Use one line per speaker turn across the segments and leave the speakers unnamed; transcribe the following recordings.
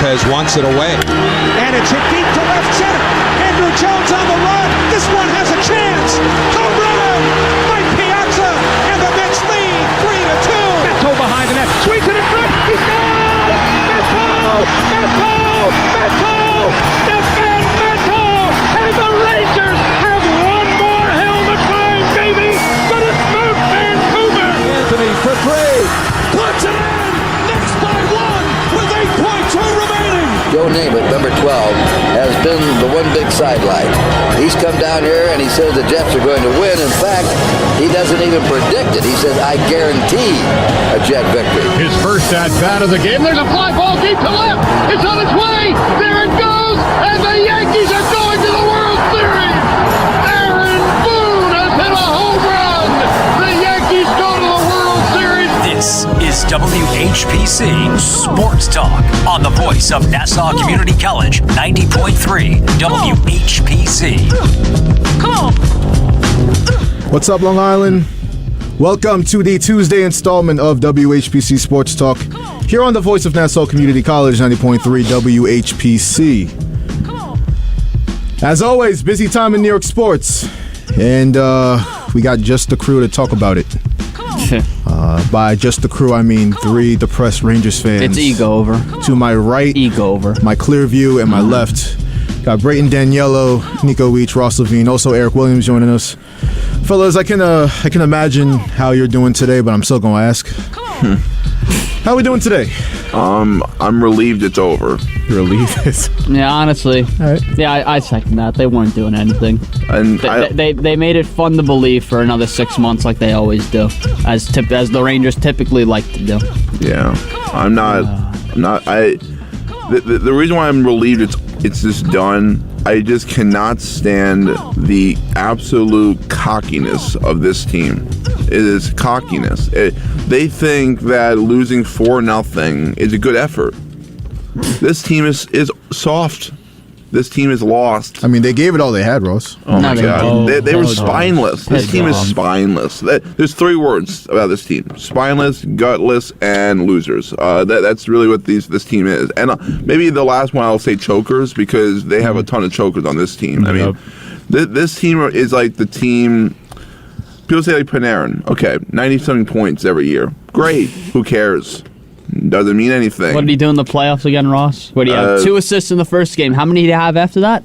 Lopez wants it away.
And it's hit deep to left center. Andrew Jones on the run. This one has a chance. Home run! Mike Piazza, and the Knicks lead 3-2. Beto behind the net. Sweeps it in front. He's gone! Beto! Stefan Beto! And the Rangers have one more hill to climb, baby! But it's Mount Vancouver! Anthony for three. Puts it in! Knicks by one with 8.2 remaining!
Joe Namath, number 12, has been the one big sidelight. He's come down here and he says the Jets are going to win. In fact, he doesn't even predict it. He says, I guarantee a Jet victory.
His first at-bat of the game. There's a fly ball deep to left. It's on its way. There it goes. And the Yankees are going to the World Series. Aaron Boone has hit a home run. The Yankees go to the World Series.
This is WHPC Sports Talk on the voice of Nassau Community College, 90.3 WHPC.
Come on!
What's up, Long Island? Welcome to the Tuesday installment of WHPC Sports Talk here on the voice of Nassau Community College, 90.3 WHPC. As always, busy time in New York sports, and we got just the crew to talk about it. By just the crew, I mean three depressed Rangers fans.
It's ego over.
To my right,
ego over.
My clear view, and my left, got Braden, Daniello, Nico, Ross Levine, also Eric Williams joining us. Fellas, I can imagine how you're doing today, but I'm still gonna ask. How are we doing today?
I'm relieved it's over.
You're relieved?
Yeah, honestly.
All right.
Yeah, I second that. They weren't doing anything.
And
they made it fun to believe for another 6 months, like they always do, as the Rangers typically like to do.
Yeah, I'm not. The reason why I'm relieved it's just done. I just cannot stand the absolute cockiness of this team. It is cockiness. They think that losing 4-0 is a good effort. This team is soft. This team is lost.
I mean, they gave it all they had, Ross.
Oh my God, they were spineless. This team is spineless. There's three words about this team: spineless, gutless, and losers. That's really what this team is. And maybe the last one I'll say chokers, because they have a ton of chokers on this team. I mean, this team is like the team. People say like Panarin. Okay, 90-something points every year. Great. Who cares? Doesn't mean anything.
What did he do in the playoffs again, Ross? What do you have? 2 assists in the first game. How many did he have after that?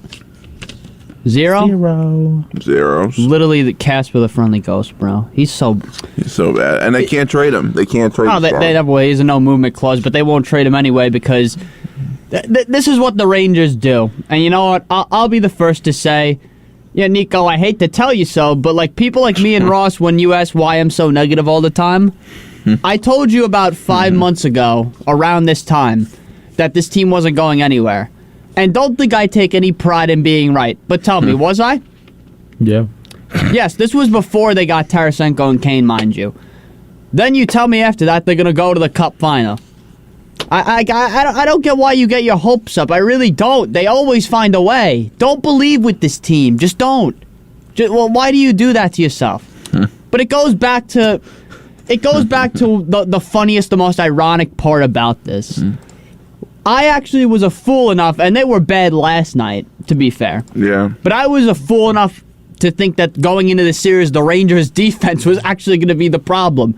Zero. Literally the Casper the Friendly Ghost, bro. He's so
bad. And they can't trade him. They can't trade him.
They have ways, a no movement clause, but they won't trade him anyway because this is what the Rangers do. And you know what? I'll be the first to say, yeah, Nico, I hate to tell you so, but like people like me and Ross, when you ask why I'm so negative all the time, I told you about 5 months ago, around this time, that this team wasn't going anywhere. And don't think I take any pride in being right. But tell me, was I?
Yeah.
Yes, this was before they got Tarasenko and Kane, mind you. Then you tell me after that they're going to go to the Cup final. I don't get why you get your hopes up. I really don't. They always find a way. Don't believe with this team. Just don't. Well, why do you do that to yourself? But it goes back to the funniest, the most ironic part about this. I actually was a fool enough, and they were bad last night, to be fair.
Yeah.
But I was a fool enough to think that going into the series, the Rangers' defense was actually going to be the problem.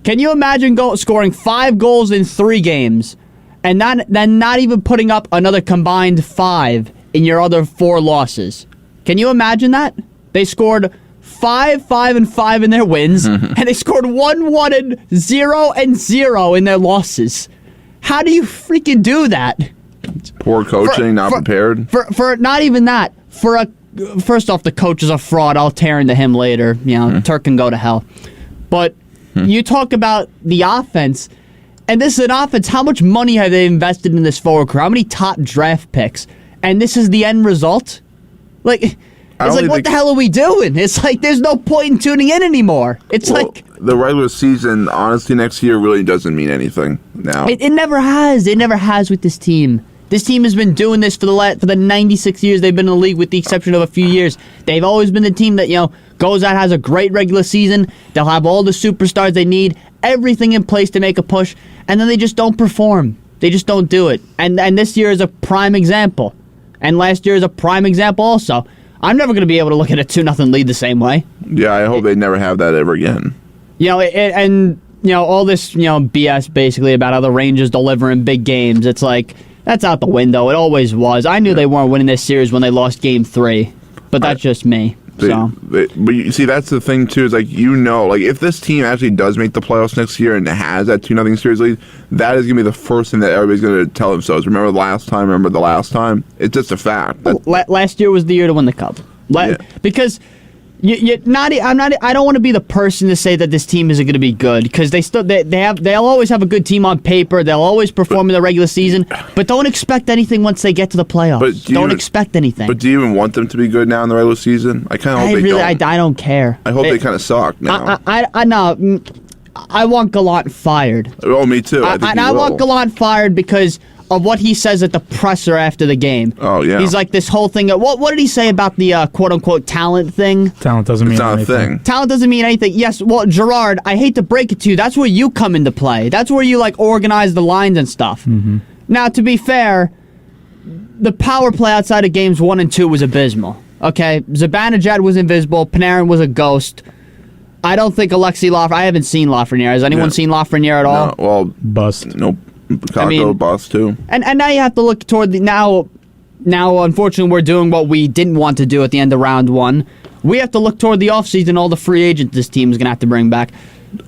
Can you imagine scoring 5 goals in 3 games, and then not even putting up another combined 5 in your other 4 losses? Can you imagine that? They scored 5, 5, and 5 in their wins, and they scored 1, 1, and 0 and 0 in their losses. How do you freaking do that?
Poor coaching, not prepared.
For not even that. First off, the coach is a fraud. I'll tear into him later. You know, Turk can go to hell. But you talk about the offense, and this is an offense. How much money have they invested in this forward crew? How many top draft picks? And this is the end result? Like, it's like, what the hell are we doing? It's like, there's no point in tuning in anymore. It's like...
The regular season, honestly, next year really doesn't mean anything now.
It never has. It never has with this team. This team has been doing this for the 96 years they've been in the league, with the exception of a few years. They've always been the team that, goes out, has a great regular season. They'll have all the superstars they need, everything in place to make a push, and then they just don't perform. They just don't do it. And this year is a prime example. And last year is a prime example also. I'm never going to be able to look at a 2-0 lead the same way.
Yeah, I hope they never have that ever again.
All this, BS basically about how the Rangers delivering big games. It's like, that's out the window. It always was. I knew they weren't winning this series when they lost Game 3. But that's just me.
But you see, that's the thing too. Is if this team actually does make the playoffs next year and has that 2-0 series lead, that is gonna be the first thing that everybody's gonna tell themselves. Remember the last time. It's just a fact.
Last year was the year to win the cup. Because I don't want to be the person to say that this team isn't going to be good, because they'll always have a good team on paper. They'll always perform in the regular season, but don't expect anything once they get to the playoffs. Don't expect anything.
But do you even want them to be good now in the regular season? I kind of hope they don't.
I don't care.
I hope they kind of suck now.
I want Gallant fired.
Oh, me too.
I want Gallant fired because of what he says at the presser after the game.
Oh, yeah.
He's like this whole thing. What did he say about the quote-unquote talent thing?
Talent doesn't mean anything.
It's not a thing.
Talent doesn't mean anything. Yes, well, Gerard, I hate to break it to you, that's where you come into play. That's where you, organize the lines and stuff.
Mm-hmm.
Now, to be fair, the power play outside of games 1 and 2 was abysmal. Okay? Zibanejad was invisible. Panarin was a ghost. I don't think Alexei Lafreniere... I haven't seen Lafreniere. Has anyone seen Lafreniere at all?
No, well...
Bust.
Nope. Bust, too.
And now you have to look toward the... Now, unfortunately, we're doing what we didn't want to do at the end of round 1. We have to look toward the offseason, all the free agents this team is going to have to bring back.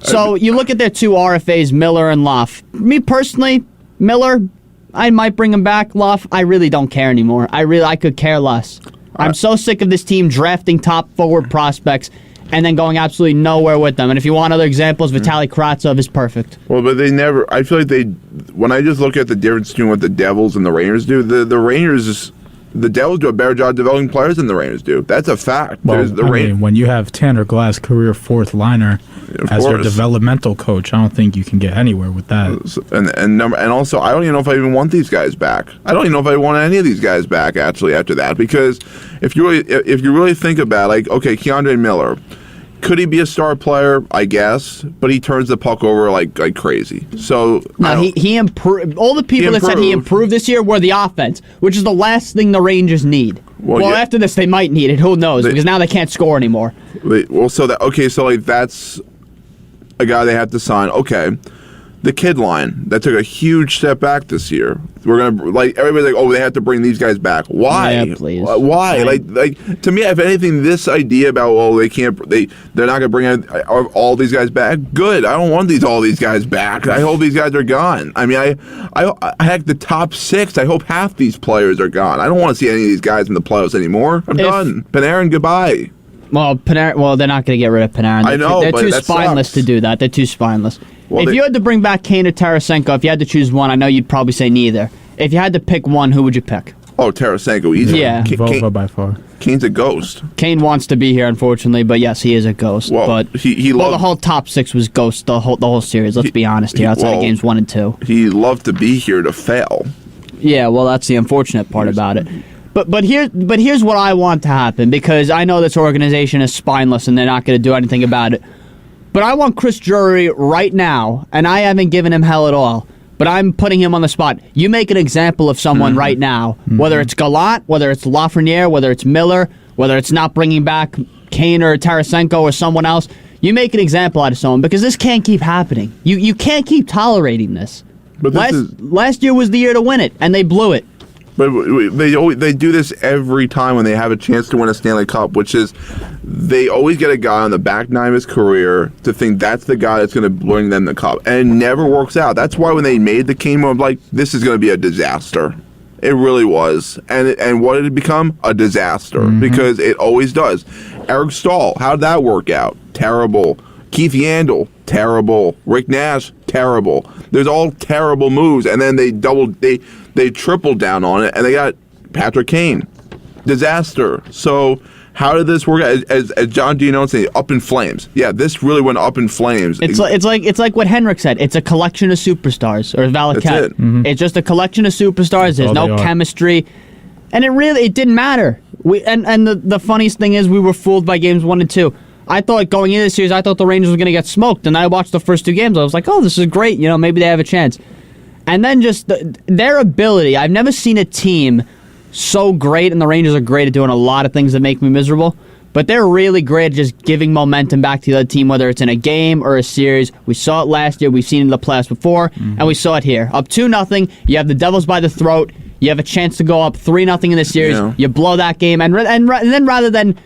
So you look at their 2 RFAs, Miller and Loff. Me, personally, Miller, I might bring him back. Loff, I really don't care anymore. I could care less. I'm so sick of this team drafting top forward prospects and then going absolutely nowhere with them. And if you want other examples, Vitaly Kravtsov is perfect.
Well, but they never... I feel like when I just look at the difference between what the Devils and the Rangers do, the Rangers... The Devils do a better job developing players than the Rangers do. That's a fact.
Well, when you have Tanner Glass, career 4th liner, as your developmental coach, I don't think you can get anywhere with that.
And also, I don't even know if I even want these guys back. I don't even know if I want any of these guys back, actually, after that. Because if you really think about it, okay, Keandre Miller... Could he be a star player? I guess, but he turns the puck over like crazy. So
no, he improved. All the people that said he improved this year were the offense, which is the last thing the Rangers need. Well, after this, they might need it. Who knows? Because now they can't score anymore.
So that's a guy they have to sign. Okay. The kid line that took a huge step back this year. We're gonna everybody's like, they have to bring these guys back. Why?
Yeah, please.
Why? Like to me, if anything, this idea about they're not gonna bring all these guys back. Good. I don't want all these guys back. I hope these guys are gone. I mean, I heck the top 6. I hope half these players are gone. I don't want to see any of these guys in the playoffs anymore. I'm done. Panarin, goodbye.
Well, they're not going to get rid of Panarin.
I know,
they're too spineless to do that. They're too spineless. Well, if you had to bring back Kane or Tarasenko, if you had to choose one, I know you'd probably say neither. If you had to pick one, who would you pick?
Oh, Tarasenko, easy.
Yeah.
Vova by far.
Kane's a ghost.
Kane wants to be here, unfortunately, but yes, he is a ghost.
Well,
but the whole top 6 was ghost the whole series. Let's be honest here, outside of games 1 and 2.
He loved to be here to fail.
Yeah, well, that's the unfortunate part about it. But here's what I want to happen, because I know this organization is spineless and they're not going to do anything about it. But I want Chris Drury right now, and I haven't given him hell at all, but I'm putting him on the spot. You make an example of someone right now, whether it's Gallant, whether it's Lafreniere, whether it's Miller, whether it's not bringing back Kane or Tarasenko or someone else. You make an example out of someone, because this can't keep happening. You can't keep tolerating this.
But
last year was the year to win it, and they blew it.
But they do this every time when they have a chance to win a Stanley Cup, which is they always get a guy on the back 9 of his career to think that's the guy that's going to bring them the cup. And it never works out. That's why when they made the Kane move, this is going to be a disaster. It really was. And what did it become? A disaster. Because it always does. Eric Stahl, how did that work out? Terrible. Keith Yandel, terrible. Rick Nash, terrible. There's all terrible moves, and then they tripled down on it, and they got Patrick Kane. Disaster. So how did this work out? As John Dino said, up in flames. Yeah, this really went up in flames.
It's like what Henrik said. It's a collection of superstars, or Valaket. It's just a collection of superstars. There's no chemistry, and it didn't matter. And the funniest thing is, we were fooled by games 1 and 2. I thought going into this series, I thought the Rangers were going to get smoked, and I watched the first 2 games. I was like, oh, this is great. Maybe they have a chance. And then just their ability. I've never seen a team so great, and the Rangers are great at doing a lot of things that make me miserable, but they're really great at just giving momentum back to the other team, whether it's in a game or a series. We saw it last year, we've seen it in the playoffs before, and we saw it here. Up 2-0, you have the Devils by the throat, you have a chance to go up 3-0 in the series, you blow that game, and then rather than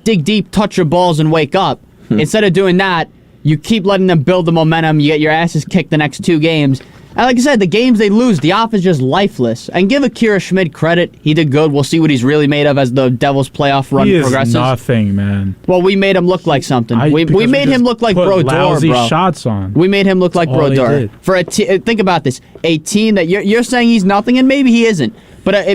dig deep, touch your balls, and wake up, instead of doing that, you keep letting them build the momentum, you get your asses kicked the next 2 games. And like I said, the games they lose, the offense is just lifeless. And give Akira Schmid credit. He did good. We'll see what he's really made of as the Devils' playoff run progresses.
He is nothing, man.
Well, we made him look like something. We made him look like Brodeur, bro.
Shots on.
We made him look like Brodeur. Think about this. A team that you're saying he's nothing, and maybe he isn't. But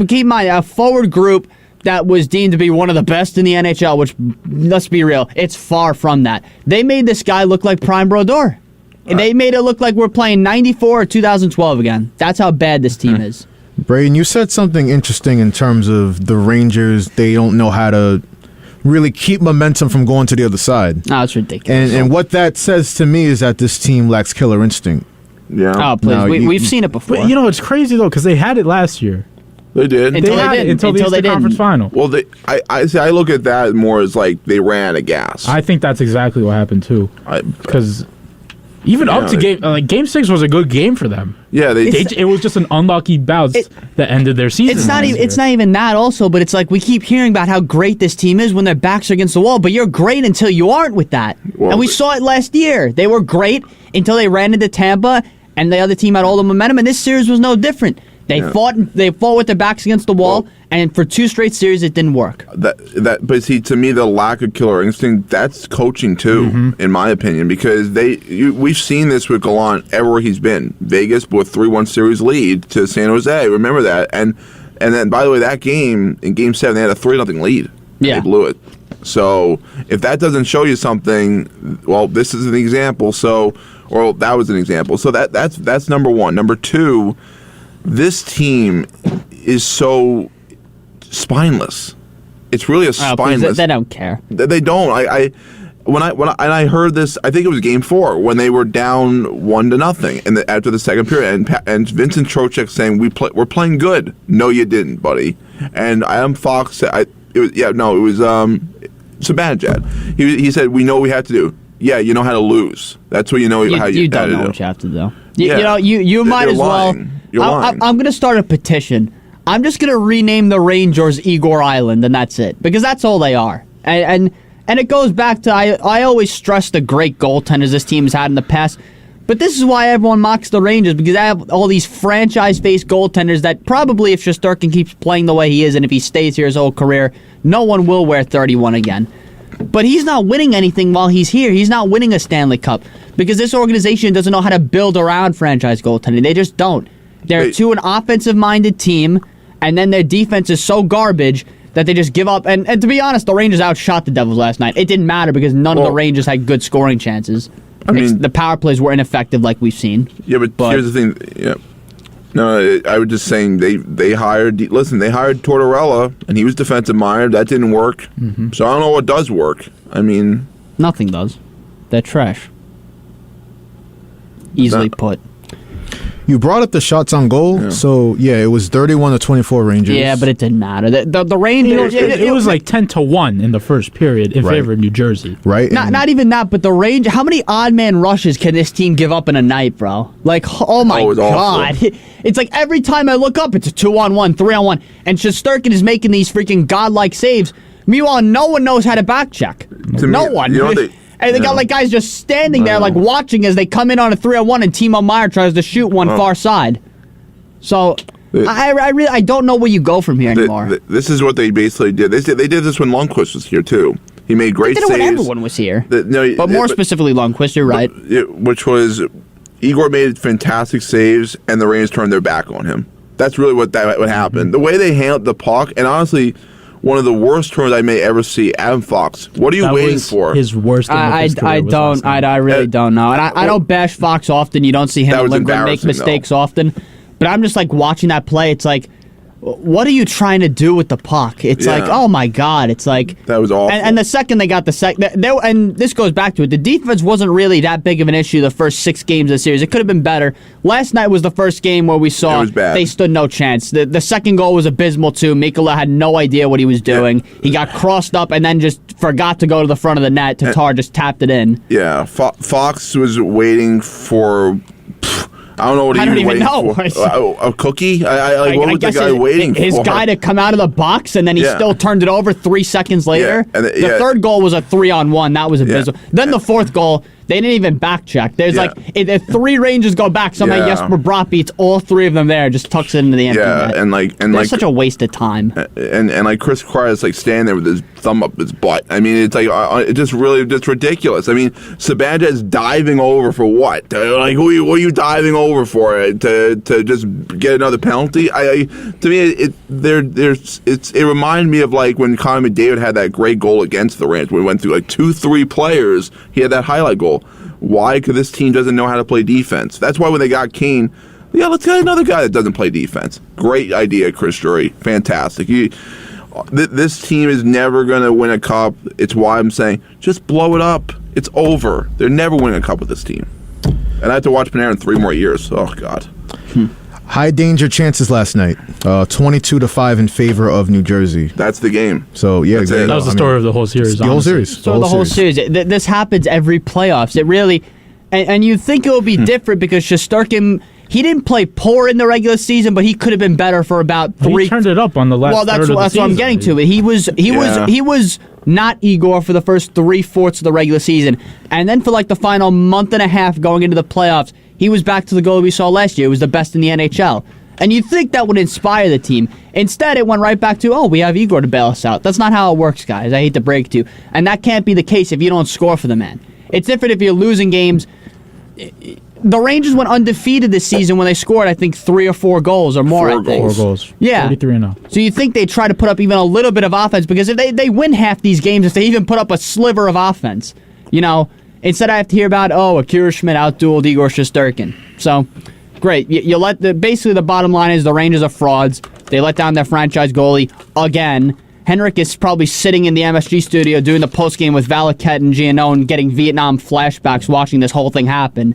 keep in mind, a forward group that was deemed to be one of the best in the NHL, which, let's be real, it's far from that. They made this guy look like prime Brodeur. They made it look like we're playing 94 or 2012 again. That's how bad this team is.
Braden, you said something interesting in terms of the Rangers. They don't know how to really keep momentum from going to the other side.
Oh, it's ridiculous.
And what that says to me is that this team lacks killer instinct.
Yeah.
Oh, please. We've seen it before.
But it's crazy, though, because they had it last year.
They did.
Until the conference final.
Well, I look at that more as like they ran out of gas.
I think that's exactly what happened, too. Because... Even up to Game 6 was a good game for them.
Yeah,
it was just an unlucky bounce that ended their season.
It's not even that also, but it's like we keep hearing about how great this team is when their backs are against the wall, but you're great until you aren't with that. Well, and we saw it last year. They were great until they ran into Tampa, and the other team had all the momentum, and this series was no different. They fought with their backs against the wall, and for 2 straight series, it didn't work.
But see, to me, the lack of killer instinct, that's coaching too, in my opinion, because we've seen this with Gallant everywhere he's been. Vegas with 3-1 series lead to San Jose. Remember that, and then by the way, that game in Game 7, they had a 3-0 lead.
Yeah,
they blew it. So if that doesn't show you something, well, this is an example. Or that was an example. So that's number one. Number two. This team is so spineless. It's really a spineless.
They don't care.
They don't. When I heard this, I think it was Game 4 when they were down 1-0 after the second period, and Vincent Trocheck saying we're playing good. No, you didn't, buddy. And Adam Fox said, it was Zibanejad. He said we know what we have to do. Yeah, you know how to lose. That's what you know.
You don't know what you have to do. You might as well. I'm going to start a petition. I'm just going to rename the Rangers Igor Island, and that's it. Because that's all they are. And it goes back to, I always stress the great goaltenders this team has had in the past. But this is why everyone mocks the Rangers, because they have all these franchise-based goaltenders that probably, if Shesterkin keeps playing the way he is, and if he stays here his whole career, no one will wear 31 again. But he's not winning anything while he's here. He's not winning a Stanley Cup. Because this organization doesn't know how to build around franchise goaltending. They just don't. They're an offensive-minded team, and then their defense is so garbage that they just give up. And to be honest, the Rangers outshot the Devils last night. It didn't matter because none of the Rangers had good scoring chances. I mean, the power plays were ineffective like we've seen.
Yeah, but here's the thing. Yeah. No, I was just saying they hired Tortorella, and he was defensive-minded. That didn't work. Mm-hmm. So I don't know what does work. I mean...
Nothing does. They're trash. Easily put.
You brought up the shots on goal, so it was 31-24 Rangers.
Yeah, but it didn't matter. The Rangers,
it was like 10-1 in the first period in favor of New Jersey.
Right.
Not even that, but the Rangers. How many odd man rushes can this team give up in a night, bro? Like, oh my god, it's like every time I look up, it's a 2-on-1, 3-on-1, and Shesterkin is making these freaking godlike saves. Meanwhile, no one knows how to back check. No one. And they got like guys just standing there, like watching as they come in on a 3-on-1, and Timo Meier tries to shoot one far side. So I don't know where you go from here anymore.
This is what they basically did. They did this when Lundqvist was here too. He made great saves.
They did it when everyone was here. But more specifically Lundqvist, you're right.
Which was Igor made fantastic saves, and the Rangers turned their back on him. That's really what happened. The way they handled the puck, and honestly. One of the worst turns I may ever see. Adam Fox. What are you waiting for?
His worst.
I really don't know. And I don't bash Fox often. You don't see him and Lindgren make mistakes often. But I'm just like watching that play. It's like, what are you trying to do with the puck? It's like, oh my God. It's like...
That was awful.
And the second they got and this goes back to it, the defense wasn't really that big of an issue the first 6 games of the series. It could have been better. Last night was the first game where we saw they stood no chance. The second goal was abysmal too. Mikkola had no idea what he was doing. Yeah. He got crossed up and then just forgot to go to the front of the net. Tatar just tapped it in.
Yeah, Fox was waiting for... I don't know what he was waiting for. A cookie? What was the guy waiting for?
His guy to come out of the box, and then he still turned it over 3 seconds later.
Yeah.
The third goal was a 3-on-1. That was abysmal. Then the fourth goal, they didn't even back check. There's if 3 Rangers go back, somehow Jesper Bratt beats all 3 of them there, just tucks it into the empty net.
and
such a waste of time.
And Chris Kreider's standing there with his thumb up his butt. I mean, it's it's just really just ridiculous. I mean, Sabanja's diving over for what? What are you diving over for? To just get another penalty? To me, it reminded me of when Connor McDavid had that great goal against the Rams. We went through 2-3 players. He had that highlight goal. Why? Because this team doesn't know how to play defense. That's why when they got Kane, let's get another guy that doesn't play defense. Great idea, Chris Drury. Fantastic. This team is never going to win a cup. It's why I'm saying just blow it up. It's over. They're never winning a cup with this team. And I have to watch Panarin 3 more years. Oh, God.
High danger chances last night. 22-5 in favor of New Jersey.
That's the game.
So, yeah.
That was the story of the whole series.
The whole series.
So the whole series. This happens every playoffs. It really... And you'd think it would be different because Shesterkin... He didn't play poor in the regular season, but he could have been better for about 3.
He turned it up on the last.
Well, that's what I'm getting to. He was not Igor for the first 3/4 of the regular season, and then for the final month and a half going into the playoffs, he was back to the goal we saw last year. It was the best in the NHL, and you'd think that would inspire the team. Instead, it went right back to we have Igor to bail us out. That's not how it works, guys. I hate to break it to you, and that can't be the case if you don't score for the man. It's different if you're losing games. The Rangers went undefeated this season when they scored, I think, 3 or 4 goals or more.
4 goals.
Yeah.
33-0.
So you think they try to put up even a little bit of offense because if they win half these games, if they even put up a sliver of offense, instead I have to hear about Akira Schmidt outdueled Igor Shesterkin. So great. You basically the bottom line is the Rangers are frauds. They let down their franchise goalie again. Henrik is probably sitting in the MSG studio doing the postgame with Valaket and Giannone, getting Vietnam flashbacks, watching this whole thing happen.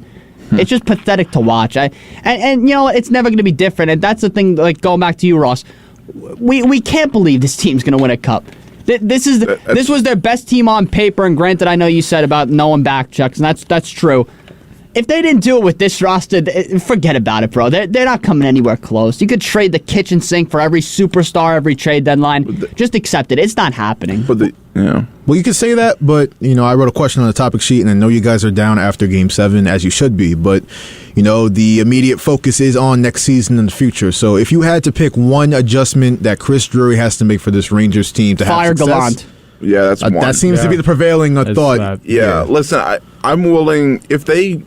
It's just pathetic to watch. And it's never going to be different. And that's the thing, going back to you, Ross. We can't believe this team's going to win a cup. This was their best team on paper, and granted, I know you said about no one back checks, and that's true. If they didn't do it with this roster, forget about it, bro. They're not coming anywhere close. You could trade the kitchen sink for every superstar, every trade deadline. Just accept it. It's not happening.
Well, you could say that, but, I wrote a question on the topic sheet, and I know you guys are down after Game 7, as you should be, but, the immediate focus is on next season and the future. So if you had to pick one adjustment that Chris Drury has to make for this Rangers team to have success...
Fire Gallant.
Yeah, that's one.
That seems to be the prevailing thought.
Listen, I'm willing if they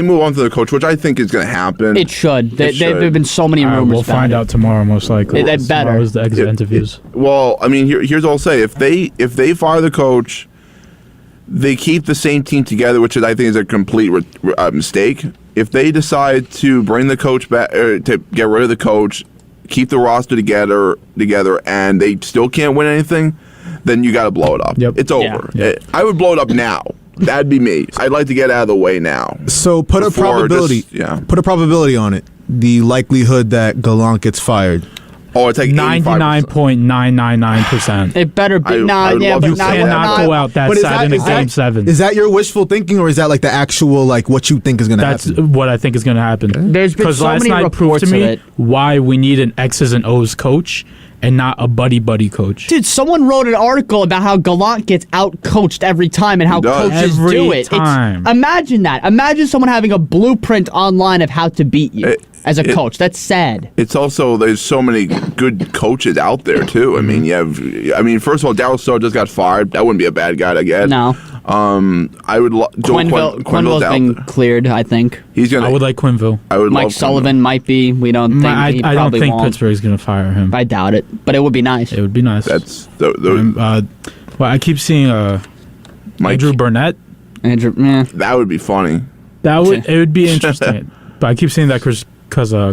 move on to the coach, which I think is going to happen.
It should. There have been so many rumors.
We'll find out tomorrow, most likely.
They better.
Tomorrow's the exit interviews.
Well, I mean, here's what I'll say: if they fire the coach, they keep the same team together, which I think is a complete mistake. If they decide to bring the coach back, to get rid of the coach, keep the roster together, and they still can't win anything, then you got to blow it up.
Yep.
It's over.
Yeah.
I would blow it up now. That'd be me. I'd like to get out of the way now.
So put a probability. Put a probability on it. The likelihood that Gallant gets fired.
Oh, it's
99.999%.
It better be
You cannot go out that side in a Game 7.
Is that your wishful thinking, or is that the actual what you think is going to happen?
That's what I think is going to happen.
Okay. There's been so many reports of it.
Why we need an X's and O's coach and not a buddy coach.
Dude, someone wrote an article about how Gallant gets out-coached every time and how coaches do it. Imagine that. Imagine someone having a blueprint online of how to beat you as a coach. That's sad.
It's also, there's so many good coaches out there, too. I mean, first of all, Darryl Stowe just got fired. That wouldn't be a bad guy to get.
No.
I would
Quenneville's been cleared, I think.
I would like Quenneville.
Mike Sullivan might be. We don't think
I don't think Pittsburgh's going to fire him.
I doubt it, but it would be nice.
It would be nice.
That's
I keep seeing Andrew Burnett.
That would be funny.
It would be interesting. But I keep seeing that because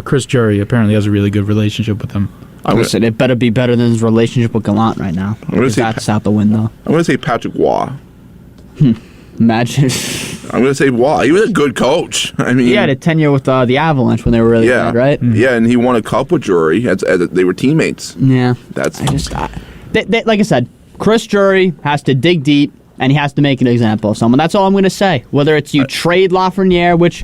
Chris Drury apparently has a really good relationship with him.
Listen, it better be better than his relationship with Gallant right now. That's out the window.
I'm going to say Patrick Waugh.
Imagine.
I'm going to say Waugh. He was a good coach. I mean,
he had a tenure with the Avalanche when they were really good, right?
Yeah, and he won a cup with Drury. They were teammates.
Yeah. Like I said, Chris Drury has to dig deep, and he has to make an example of someone. That's all I'm going to say. Whether it's you trade Lafreniere, which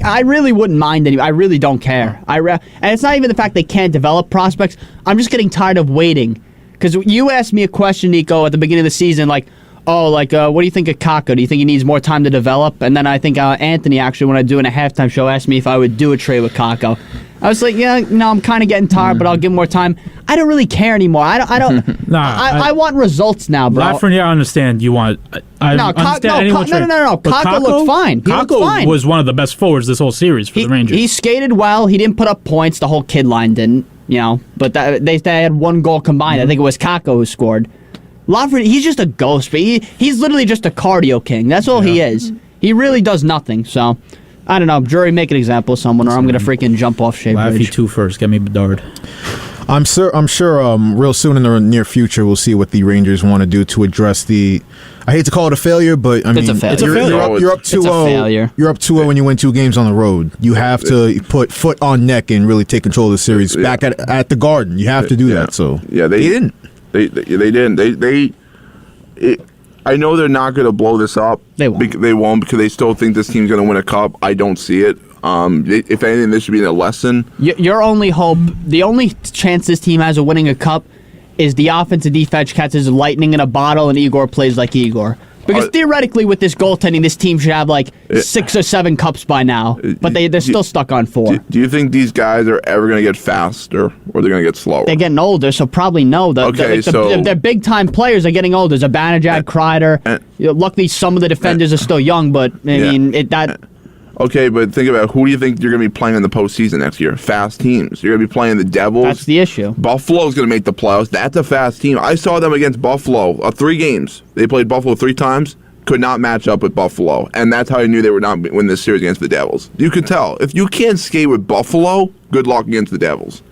I really wouldn't mind I really don't care. And it's not even the fact they can't develop prospects. I'm just getting tired of waiting. Because you asked me a question, Nico, at the beginning of the season, like, what do you think of Kakko? Do you think he needs more time to develop? And then I think Anthony, actually, when I was doing a halftime show, asked me if I would do a trade with Kakko. I was like, yeah, no, I'm kind of getting tired, but I'll give him more time. I don't really care anymore. I don't. I want results now, bro.
Lafreniere, I understand you want.
No. Kakko looked fine.
Kakko was one of the best forwards this whole series for the Rangers.
He skated well. He didn't put up points. The whole kid line didn't. But they had one goal combined. I think it was Kakko who scored. Lafreniere, he's just a ghost, but he's literally just a cardio king. That's all he is. He really does nothing. So, I don't know. Drury, make an example of someone, or I'm going to freaking jump off Shea Bridge.
Laffy 2 first. Get me Bedard.
I'm sure real soon in the near future we'll see what the Rangers want to do to address the. I hate to call it a failure, but I mean,
it's a failure.
You're up 2-0. You're up 2-0 when you win 2 games on the road. You have to put foot on neck and really take control of the series back at the Garden. You have to do that. So
they didn't. They didn't. I know they're not going to blow this up.
They won't.
They won't because they still think this team's going to win a cup. I don't see it. If anything, this should be a lesson.
Your only hope, the only chance this team has of winning a cup is the offensive defense catches lightning in a bottle and Igor plays like Igor. Because theoretically, with this goaltending, this team should have like 6 or 7 cups by now. But they're still stuck on 4.
Do you think these guys are ever going to get faster or they're going to get slower?
They're getting older, so probably no. They're big-time players are getting older. Zibanejad, Kreider. Luckily, some of the defenders are still young, but I mean,
Okay, but think about who do you think you're going to be playing in the postseason next year? Fast teams. You're going to be playing the Devils.
That's the issue.
Buffalo's going to make the playoffs. That's a fast team. I saw them against Buffalo. 3 games. They played Buffalo 3 times. Could not match up with Buffalo. And that's how I knew they would not win this series against the Devils. You could tell. If you can't skate with Buffalo, good luck against the Devils.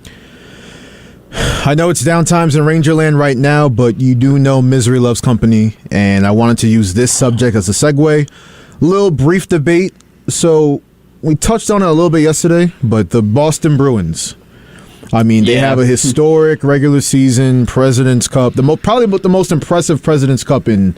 I know it's down times in Rangerland right now, but you do know misery loves company. And I wanted to use this subject as a segue. Little brief debate. So we touched on it a little bit yesterday, but the Boston Bruins. I mean, they have a historic regular season President's Cup, probably the most impressive President's Cup in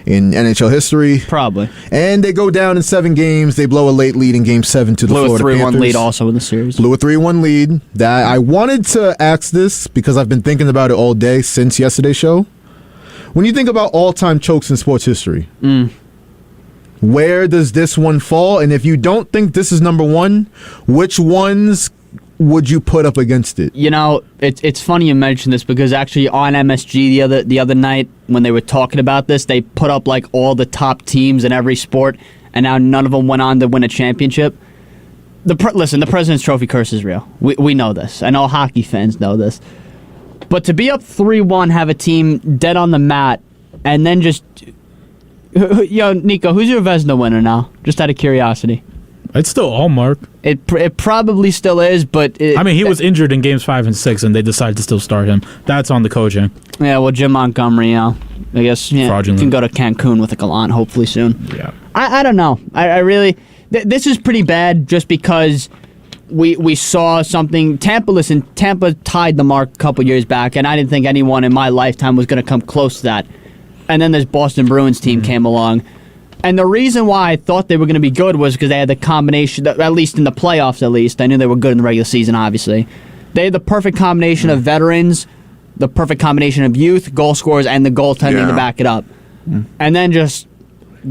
NHL history.
Probably.
And they go down in 7 games. They blow a late lead in Game 7 to the Florida Panthers.
Blew a 3-1 lead also in the series.
Blew a 3-1 lead. That I wanted to ask this because I've been thinking about it all day since yesterday's show. When you think about all-time chokes in sports history, where does this one fall? And if you don't think this is number 1, which ones would you put up against it?
It's funny you mention this because actually on MSG the other night when they were talking about this, they put up like all the top teams in every sport, and now none of them went on to win a championship. Listen, the President's Trophy curse is real. We know this. I know hockey fans know this. But to be up 3-1, have a team dead on the mat, and then just... Nico, who's your Vezina winner now? Just out of curiosity.
It's still Allmark.
It probably still is, but...
he was injured in Games 5 and 6, and they decided to still start him. That's on the coaching.
Yeah, well, Jim Montgomery, I guess can go to Cancun with a Gallant hopefully soon.
Yeah.
I don't know. I really... this is pretty bad just because we saw something... Tampa tied the mark a couple years back, and I didn't think anyone in my lifetime was going to come close to that. And then this Boston Bruins team came along. And the reason why I thought they were going to be good was because they had the combination, at least in the playoffs at least. I knew they were good in the regular season, obviously. They had the perfect combination of veterans, the perfect combination of youth, goal scorers, and the goaltending to back it up. And then just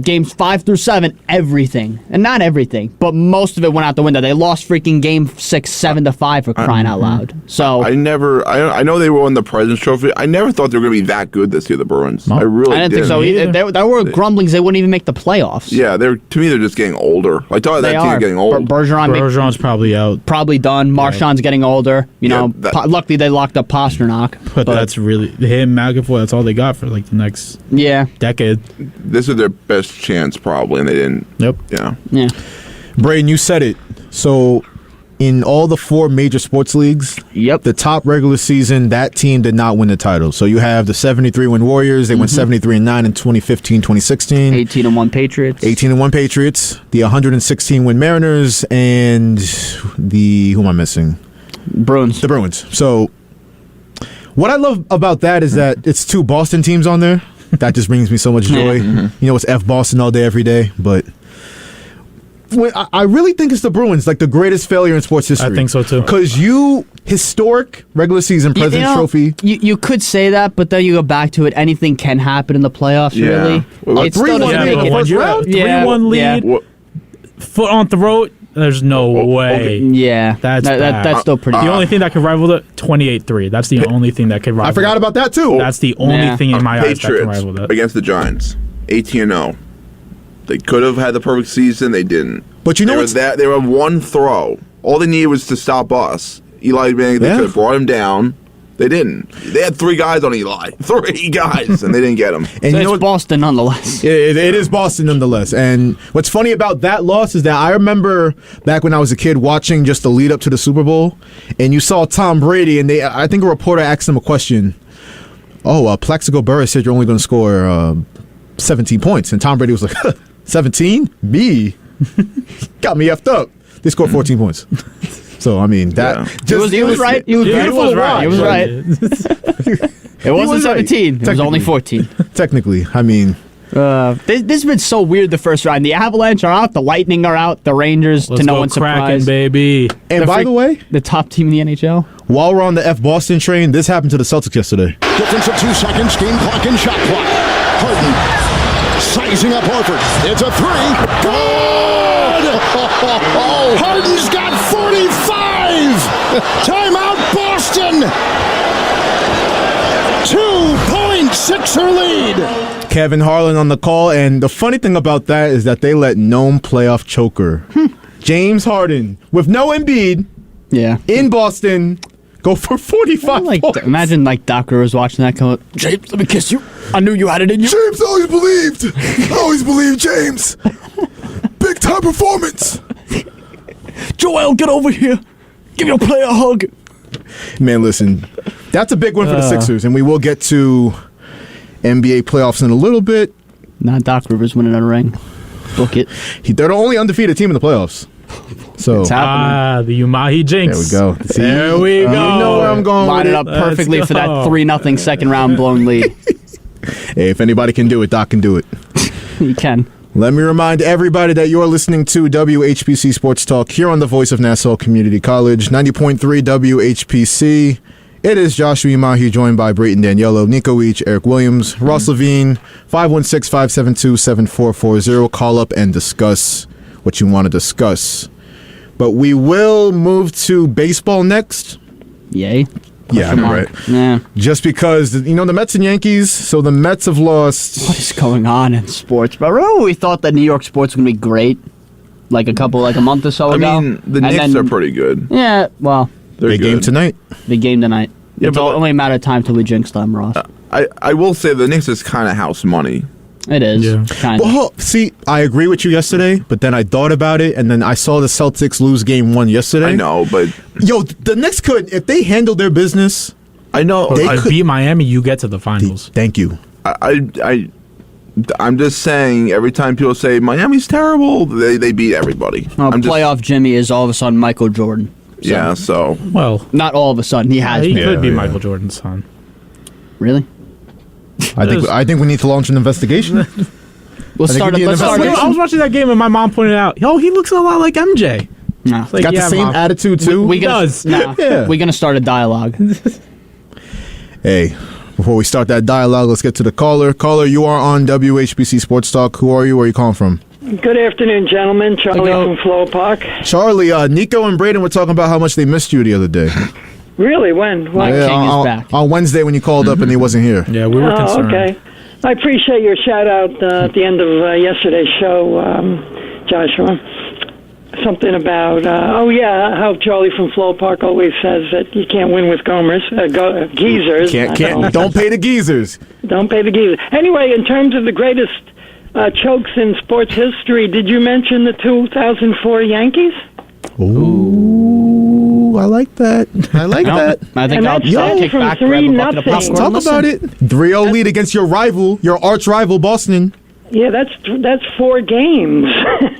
games 5 through 7, everything. And not everything, but most of it went out the window. They lost freaking game 6, 7-5 for crying out loud. So
I know they won the President's Trophy. I never thought they were going to be that good this year, the Bruins.
No.
I didn't
think so either. There were grumblings they wouldn't even make the playoffs.
Yeah, to me, they're just getting older. Like, that team's getting old.
Bergeron's probably out.
Probably done. Marchand's getting older. Luckily they locked up Pasternak.
But that's really him, McAvoy. That's all they got for like the next decade.
This is their best chance, probably, and they didn't.
Yep.
Yeah.
Yeah.
Braden, you said it. So in all the 4 major sports leagues, the top regular season, that team did not win the title. So you have the 73-win Warriors. They went 73-9 in 2015, 2016.
18-1 Patriots.
18-1 Patriots. The 116-win Mariners and who am I missing?
Bruins.
The Bruins. So what I love about that is that it's 2 Boston teams on there. That just brings me so much joy. You know, it's F Boston all day, every day. But I really think it's the Bruins, like the greatest failure in sports history.
I think so too.
Because historic regular season President's Trophy.
You could say that, but then you go back to it. Anything can happen in the playoffs, really.
Well,
It still doesn't make it.
3-1 lead, foot on throat. There's no way.
Yeah, that's still pretty.
The only thing that could rival it, 28-3. That's the only thing that could rival.
I forgot about that too.
That's the only thing in my eyes that can rival that.
Against the Giants, 18-0. They could have had the perfect season. They didn't.
But you know what's
they were one throw. All they needed was to stop us. Eli Manning. They could have brought him down. They didn't. They had 3 guys on Eli. 3 guys, and they didn't get him.
And
so it's Boston nonetheless.
It is Boston nonetheless. And what's funny about that loss is that I remember back when I was a kid watching just the lead up to the Super Bowl, and you saw Tom Brady, and I think a reporter asked him a question. Plaxico Burress said you're only going to score 17 points. And Tom Brady was like, 17? Me? Got me effed up. They scored 14 points. So, I mean,
he was right. He was beautiful. He was right. It wasn't 17. It was only 14.
Technically. I mean,
this has been so weird the first round. The Avalanche are out. The Lightning are out. The Rangers, to no one's surprise.
Baby.
And by the way,
the top team in the NHL.
While we're on the F Boston train, this happened to the Celtics yesterday.
Difference of 2 seconds. Game clock and shot clock. Harden sizing up Horford. It's a 3. Good! Harden's got 45! Timeout, Boston! 2.6er lead.
Kevin Harlan on the call, and the funny thing about that is that they let known playoff choker James Harden with no Embiid in Boston go for 45 points.
Imagine Doc Rivers watching that come up. James, let me kiss you. I knew you had it in you.
James always believed James. Big time performance.
Joel, get over here. Give your player a hug.
Man, listen, that's a big one for the Sixers, and we will get to NBA playoffs in a little bit.
Not Doc Rivers winning a ring. Book it.
They're the only undefeated team in the playoffs. So
it's happening.
The Umahi jinx.
There we go. See,
there we go.
You know where I'm going.
Line it up perfectly for that 3-0 second round blown lead.
Hey, if anybody can do it, Doc can do it.
He can.
Let me remind everybody that you're listening to WHPC Sports Talk here on the Voice of Nassau Community College, 90.3 WHPC. It is Joshua Imahi, joined by Braden Daniello, Nico Weech, Eric Williams, Ross Levine, 516-572-7440. Call up and discuss what you want to discuss. But we will move to baseball next.
Yay.
Yeah, right.
Yeah.
Just because, the Mets and Yankees, so the Mets have lost.
What is going on in sports? But remember when we thought that New York sports was going to be great? Like a month or so ago?
I mean, the Knicks are pretty good.
Yeah, well.
Big game tonight.
Big game tonight.
Yeah,
it's only a matter of time till we jinx them, Ross.
I will say the Knicks is kind of house money.
It is. Yeah. Kind of.
Well, see, I agree with you yesterday, but then I thought about it, and then I saw the Celtics lose game 1 yesterday.
I know, but...
the Knicks could, if they handle their business...
I know.
They could beat Miami, you get to the finals.
Thank you.
I'm just saying, every time people say Miami's terrible, they beat everybody.
Playoff Jimmy is all of a sudden Michael Jordan.
So. Yeah, so...
Well...
Not all of a sudden, he has
He
been.
could be Michael Jordan's son.
Really?
I think we need to launch an investigation.
I was watching that game and my mom pointed out, he looks a lot like MJ.
Nah.
Like, got the same attitude too.
He does.
We're gonna start a dialogue.
Hey, before we start that dialogue, let's get to the caller. Caller, you are on WHPC Sports Talk. Who are you? Where are you calling from?
Good afternoon, gentlemen. Charlie from Flow Park.
Charlie, Nico and Braden were talking about how much they missed you the other day.
Really? When?
King is back.
On Wednesday when you called up and he wasn't here.
Yeah, we were concerned.
Okay. I appreciate your shout-out at the end of yesterday's show, Joshua. Something about, how Charlie from Flow Park always says that you can't win with geezers.
Don't pay the geezers.
Don't pay the geezers. Anyway, in terms of the greatest chokes in sports history, did you mention the 2004 Yankees?
Ooh. I like that. I like that.
I think
And
I'll
that's
kick
from
back, grab a bucket of
3-0.
popcorn.
Talk
and listen.
about it. 3-0 lead against your rival, your arch rival, Boston.
Yeah, that's 4 games,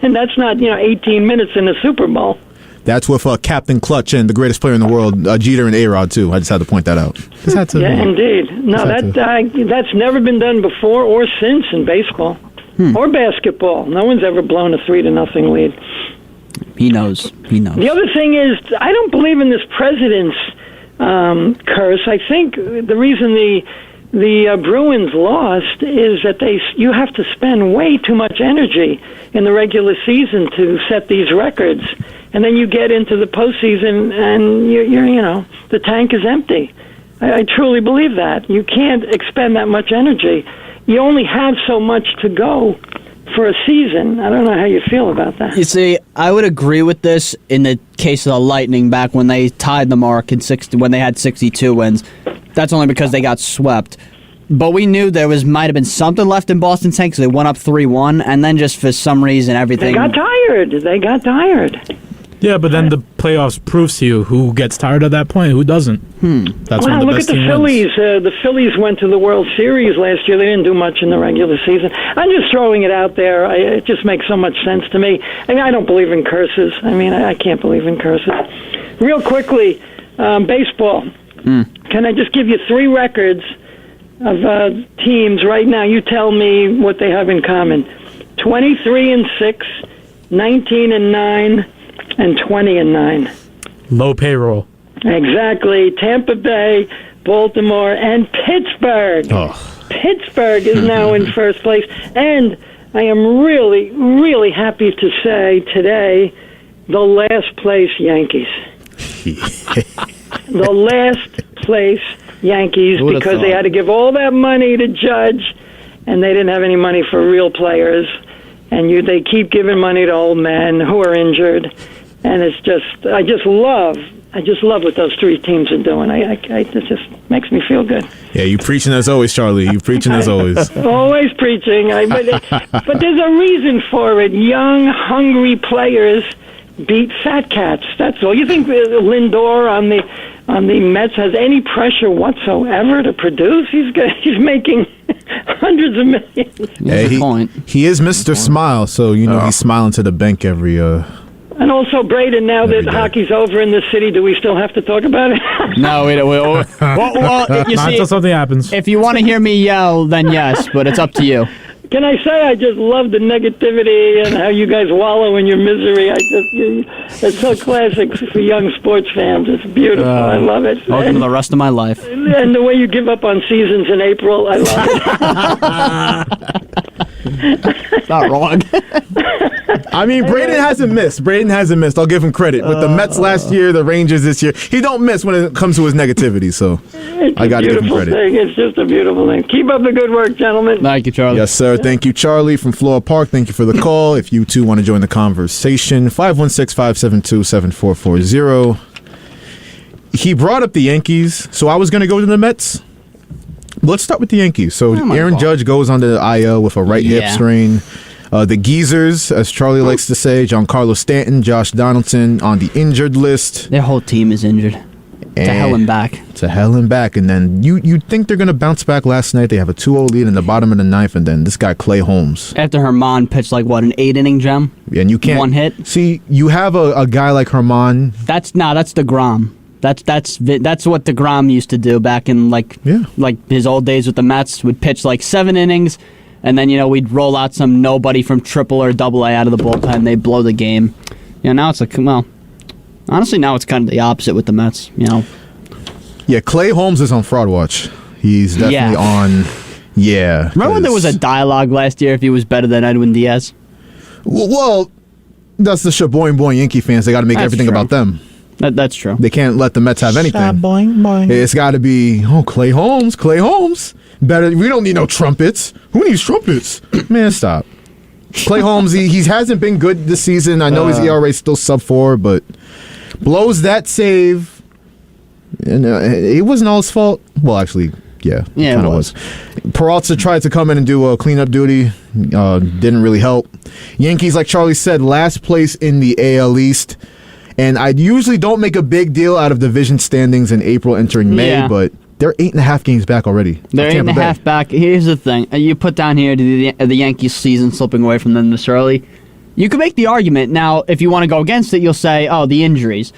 and that's not 18 minutes in the Super Bowl.
That's with Captain Clutch and the greatest player in the world, Jeter and A-Rod, too. I just had to point that out. Just had to,
Yeah, indeed. No, that's never been done before or since in baseball or basketball. No one's ever blown a 3-0 lead.
He knows.
The other thing is, I don't believe in this president's curse. I think the reason the Bruins lost is that you have to spend way too much energy in the regular season to set these records, and then you get into the postseason and you're the tank is empty. I truly believe that. You can't expend that much energy. You only have so much to go for a season. I don't know how you feel about that.
You see, I would agree with this in the case of the Lightning back when they tied the mark when they had 62 wins. That's only because they got swept. But we knew there might have been something left in Boston's tank because they went up 3-1, and then just for some reason everything...
They got tired.
Yeah, but then the playoffs proves to you who gets tired at that point, who doesn't. That's when the
look
best
at the
team
Phillies.
wins.
The Phillies went to the World Series last year. They didn't do much in the regular season. I'm just throwing it out there. It just makes so much sense to me. I don't believe in curses. I can't believe in curses. Real quickly, baseball. Can I just give you 3 records of teams right now? You tell me what they have in common. 23-6, 19-9, and 20-9.
Low payroll.
Exactly. Tampa Bay, Baltimore, and Pittsburgh. Pittsburgh is now in first place. And I am really, really happy to say today, the last place Yankees. The last place Yankees, because they had to give all that money to Judge, and they didn't have any money for real players. And they keep giving money to old men who are injured. And it's just, I just love what those 3 teams are doing. It just makes me feel good.
Yeah, you preaching as always, Charlie. You preaching as always.
Always preaching. But there's a reason for it. Young, hungry players beat fat cats. That's all. You think Lindor on the Mets has any pressure whatsoever to produce? He's making hundreds of millions.
Yeah, he is Mr. Smile, so he's smiling to the bank every.
And also, Braden, now that hockey's over in this city, do we still have to talk about it?
No, we don't. Well, you
Not
see,
until something happens.
if you want to hear me yell, then yes, but it's up to you.
Can I say I just love the negativity and how you guys wallow in your misery? It's so classic for young sports fans. It's beautiful. I love it.
Welcome to the rest of my life.
And the way you give up on seasons in April, I love it.
Not wrong.
Braden hasn't missed. I'll give him credit. With the Mets last year, the Rangers this year, he don't miss when it comes to his negativity. So I got to give him credit.
Thing. It's just a beautiful thing. Keep up the good work, gentlemen.
Thank you, Charlie.
Yes, sir. Thank you, Charlie from Flora Park. Thank you for the call. If you too want to join the conversation, 516-572-7440. He brought up the Yankees, so I was going to go to the Mets. Let's start with the Yankees. So Aaron Judge goes on to the IL with a right hip strain. The Geezers, as Charlie likes to say, Giancarlo Stanton, Josh Donaldson on the injured list.
Their whole team is injured. To hell and back.
To hell and back. And then you think they're going to bounce back last night. They have a 2-0 lead in the bottom of the ninth, and then this guy, Clay Holmes.
After Herman pitched an 8-inning gem?
And you can't...
1 hit?
See, you have a guy like Herman...
That's DeGrom. That's what DeGrom used to do back in like his old days with the Mets. Would pitch 7 innings, and then we'd roll out some nobody from Triple or Double A out of the bullpen. They blow the game. Now it's honestly now it's kind of the opposite with the Mets.
Yeah, Clay Holmes is on fraud watch. He's definitely on. Yeah.
Remember when there was a dialogue last year if he was better than Edwin Diaz?
Well, that's the Shaboing Boing Yankee fans. They got to make everything about them.
That's true.
They can't let the Mets have anything.
Boing, boing.
It's got to be, Clay Holmes. Better. We don't need no trumpets. Who needs trumpets? Man, stop. Clay Holmes, he hasn't been good this season. I know his ERA is still sub-4, but blows that save. And it wasn't all his fault. Well, actually, yeah, it kind of was. Peralta tried to come in and do a cleanup duty. Didn't really help. Yankees, like Charlie said, last place in the AL East. And I usually don't make a big deal out of division standings in April entering May, but they're 8.5 games back already.
They're 8.5 back. Here's the thing. You put down here the Yankees season slipping away from them this early. You can make the argument. Now, if you want to go against it, you'll say, oh, the injuries.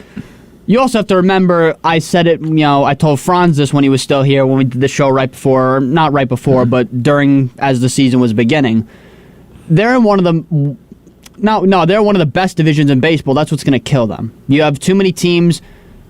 You also have to remember, I said it, I told Franz this when he was still here when we did the show right before, not right before, but during, as the season was beginning. They're in one of the... No, they're one of the best divisions in baseball. That's what's going to kill them. You have too many teams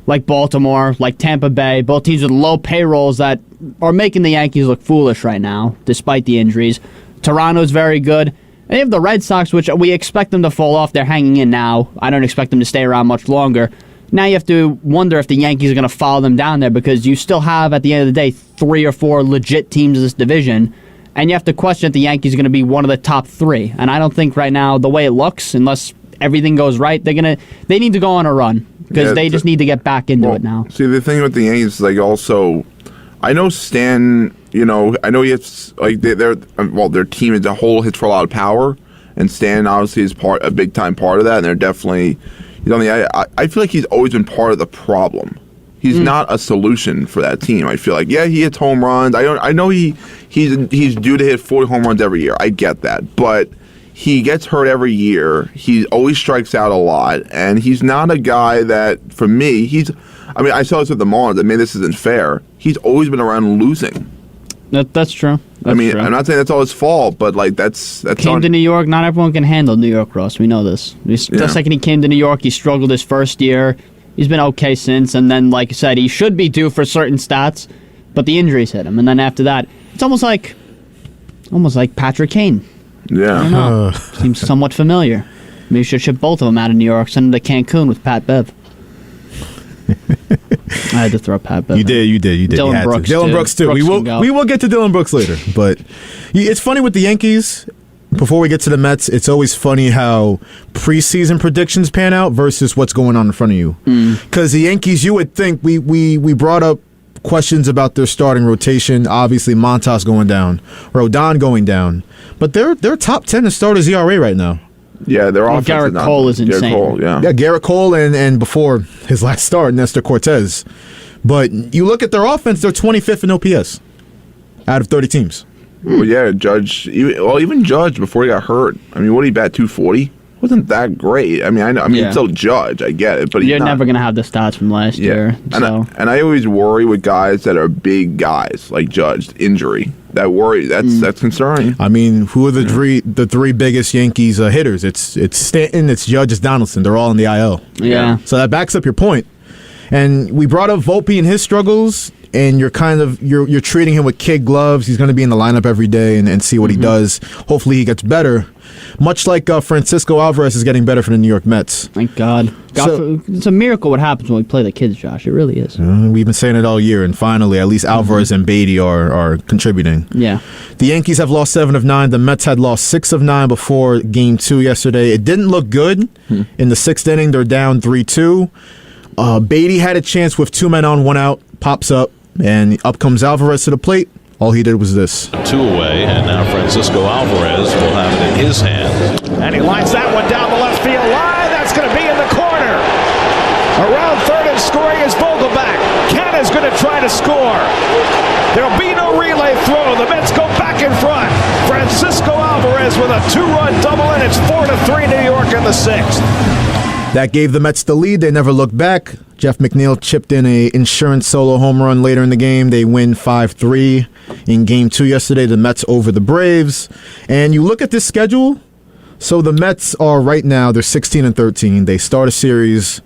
like Baltimore, like Tampa Bay, both teams with low payrolls that are making the Yankees look foolish right now, despite the injuries. Toronto's very good. And you have the Red Sox, which we expect them to fall off. They're hanging in now. I don't expect them to stay around much longer. Now you have to wonder if the Yankees are going to follow them down there because you still have, at the end of the day, 3 or 4 legit teams in this division. And you have to question if the Yankees are going to be one of the top 3. And I don't think right now, the way it looks, unless everything goes right, they need to go on a run because they just need to get back into it now.
See, the thing with the Yankees, like, also, I know Stan, I know he hits, like, their team as a whole hits for a lot of power, and Stan obviously is a big time part of that, and they're definitely, I feel like he's always been part of the problem. He's not a solution for that team. I feel like, he hits home runs. I know he's due to hit 40 home runs every year. I get that, but he gets hurt every year. He always strikes out a lot, and he's not a guy that, for me, I saw this with the Marlins. Maybe this isn't fair. He's always been around losing.
That's true.
True. I'm not saying that's all his fault, but like that's
came to New York. Not everyone can handle New York, Ross. We know this. The second he came to New York, he struggled his first year. He's been okay since, and then, like I said, he should be due for certain stats, but the injuries hit him, and then after that, it's almost like Patrick Kane.
Yeah,
I don't know. Seems somewhat familiar. Maybe you should ship both of them out of New York, send them to Cancun with Pat Bev. I had to throw Pat Bev.
You did.
Dylan Brooks.
Dylan Brooks too. We will get to Dylan Brooks later, but it's funny with the Yankees. Before we get to the Mets, it's always funny how preseason predictions pan out versus what's going on in front of you. Because the Yankees, you would think we brought up questions about their starting rotation. Obviously, Montas going down, Rodon going down, but they're top 10 in starters ERA right now.
Yeah, they're offensive.
Garrett Cole is insane.
Garrett Cole,
Garrett Cole and before his last start, Nestor Cortez. But you look at their offense; they're 25th in OPS out of 30 teams.
Well, Judge. Even Judge before he got hurt. I mean, what did he bat? 240. Wasn't that great? I mean, it's still Judge. I get it, but
you're never gonna have the stats from last year.
And I always worry with guys that are big guys like Judge injury. That worry. That's concerning.
I mean, who are the three biggest Yankees hitters? It's Stanton, it's Judge, it's Donaldson. They're all in the IL.
Yeah.
So that backs up your point. And we brought up Volpe and his struggles, and you're treating him with kid gloves. He's going to be in the lineup every day and see what he does. Hopefully he gets better. Much like Francisco Alvarez is getting better for the New York Mets.
Thank God. It's a miracle what happens when we play the kids, Josh. It really is.
We've been saying it all year, and finally, at least Alvarez and Beatty are contributing.
Yeah.
The Yankees have lost 7 of 9. The Mets had lost 6 of 9 before Game 2 yesterday. It didn't look good. In the 6th inning, they're down 3-2. Beatty had a chance with 2 men on, 1 out, pops up, and up comes Alvarez to the plate. All he did was this.
2 away, and now Francisco Alvarez will have it in his hands.
And he lines that one down the left field line. That's going to be in the corner. Around third and scoring is Vogelback. Canada's going to try to score. There'll be no relay throw. The Mets go back in front. Francisco Alvarez with a 2-run double, and it's 4-3 New York in the 6th.
That gave the Mets the lead. They never looked back. Jeff McNeil chipped in an insurance solo home run later in the game. They win 5-3 in Game 2 yesterday. The Mets over the Braves. And you look at this schedule. So the Mets are right now, they're 16-13. They start a series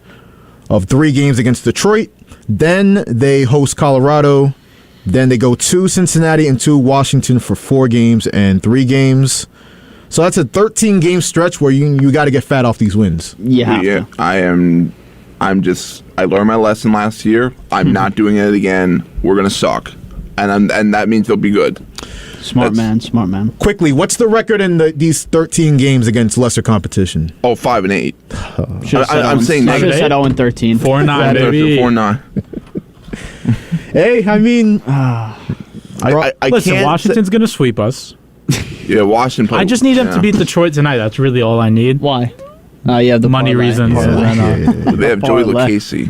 of 3 games against Detroit. Then they host Colorado. Then they go to Cincinnati and to Washington for 4 games and 3 games. So that's a 13-game stretch where you got to get fat off these wins.
Yeah.
I learned my lesson last year. I'm not doing it again. We're going to suck. And that means they'll be good.
Smart man.
Quickly, what's the record in these 13 games against lesser competition?
5-8.
I'm saying
I
should have said 0-13.
4-9, baby.
4-9.
Hey, I mean...
Listen, Washington's going to sweep us.
Yeah, Washington.
I just need them to beat Detroit tonight. That's really all I need.
Why? Yeah, the
money
parlay.
reasons.
They have Joey
Parlay.
Lucchese.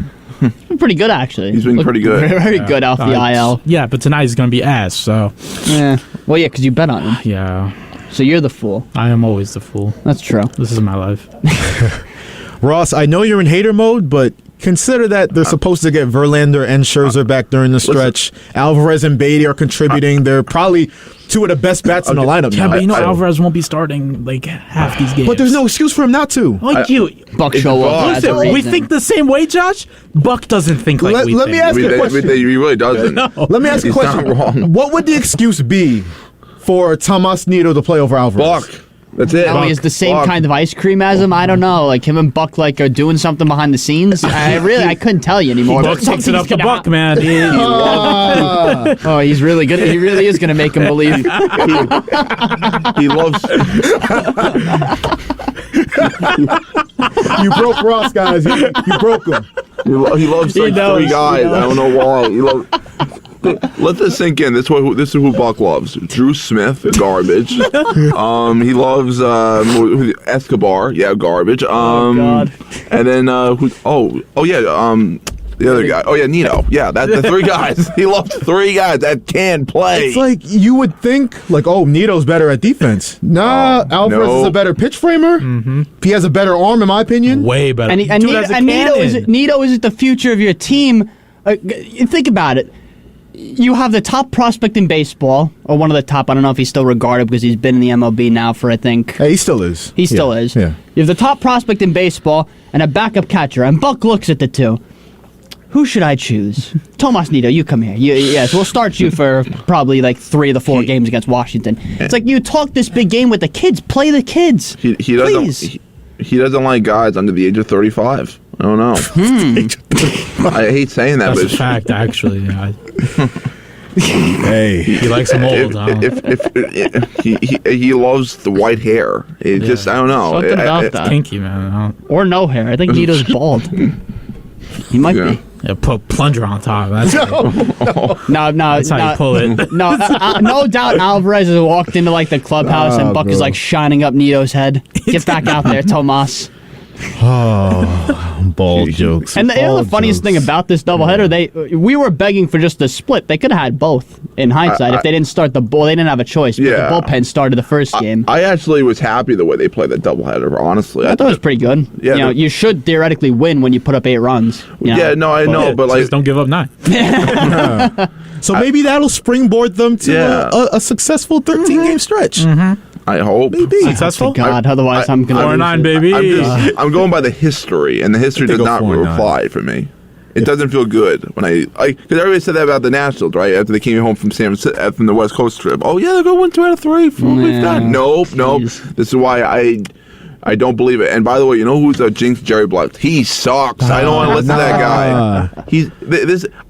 Pretty good, actually.
He's been
Looked
pretty good.
Very good off the IL.
Yeah, but tonight he's going to be ass, so.
Yeah. Well, yeah, because you bet on him.
Yeah.
So you're the fool.
I am always the fool.
That's true.
This is my life.
Ross, I know you're in hater mode, but consider that they're supposed to get Verlander and Scherzer back during the stretch. Alvarez and Beatty are contributing. They're probably two of the best bats in the lineup
Yeah,
now.
but Alvarez won't be starting like half these games.
But there's no excuse for him not to.
Like you.
Buck show up.
Listen, we think the same way, Josh. Buck doesn't think like we
Let
think.
me ask you a question.
He really doesn't.
Let me ask you a
He's not
question.
wrong.
What would the excuse be for Tomas Nido to play over Alvarez?
Buck. That's it.
Now he has the same
Buck.
kind of ice cream as him. I don't know. Like him and Buck like are doing something behind the scenes. I couldn't tell you anymore.
Buck takes it up to Buck, man.
Oh, he's really good. He really is going to make him believe.
He loves.
You broke Ross, guys. You broke him.
He loves like
knows,
three guys. I don't know why. He loves. Let this sink in. This is who Buck loves. Drew Smith, garbage. He loves Escobar, yeah, garbage.
God.
And then the other guy. Oh yeah, Nino. Yeah, the three guys. He loves three guys that can play.
It's like you would think, like, oh, Nito's better at defense. Nah, Alvarez is a better pitch framer. Mm-hmm. He has a better arm, in my opinion.
Way better.
And Nito is the future of your team. Think about it. You have the top prospect in baseball, or one of the top. I don't know if he's still regarded because he's been in the MLB now for, I think.
Hey, he still is.
He still is.
Yeah.
You have the top prospect in baseball and a backup catcher, and Buck looks at the two. Who should I choose? Tomas Nido, you come here. Yes, we'll start you for probably like 3 of the 4 games against Washington. It's like you talk this big game with the kids. Play the kids.
He doesn't. He doesn't like guys under the age of 35. I don't know. I hate saying that,
That's
but
a fact, actually. Yeah.
Hey,
he likes them old.
He loves the white hair. It just, I don't know.
Something about that.
Kinky, man.
Or no hair. I think Nito's bald. He might be.
Yeah, put plunger on top. That's
No,
that's how you pull it.
No, no doubt Alvarez has walked into like the clubhouse and Buck is like shining up Nito's head. Get back out there, Tomas.
Oh, bald jokes.
And the funniest thing about this doubleheader, we were begging for just a split. They could have had both in hindsight if they didn't start the bull. They didn't have a choice. But the bullpen started the first game.
I actually was happy the way they played that doubleheader. Honestly,
I thought it was pretty good.
Yeah,
you should theoretically win when you put up 8 runs.
Yeah, no, I know, but like,
just don't give up 9.
So maybe that'll springboard them to a successful 13-game stretch.
Mm-hmm. I hope.
Maybe.
Successful?
God, otherwise I'm going to
4-9, baby.
I'm going by the history, and the history does not
4-9.
reply for me. It doesn't feel good when because everybody said that about the Nationals, right? After they came home from from the West Coast trip. Oh yeah, they're going to win 2 out of 3. We've done. Nope. This is why I don't believe it. And by the way, you know who's a jinx? Jerry Blunt. He sucks. I don't want to listen to that guy.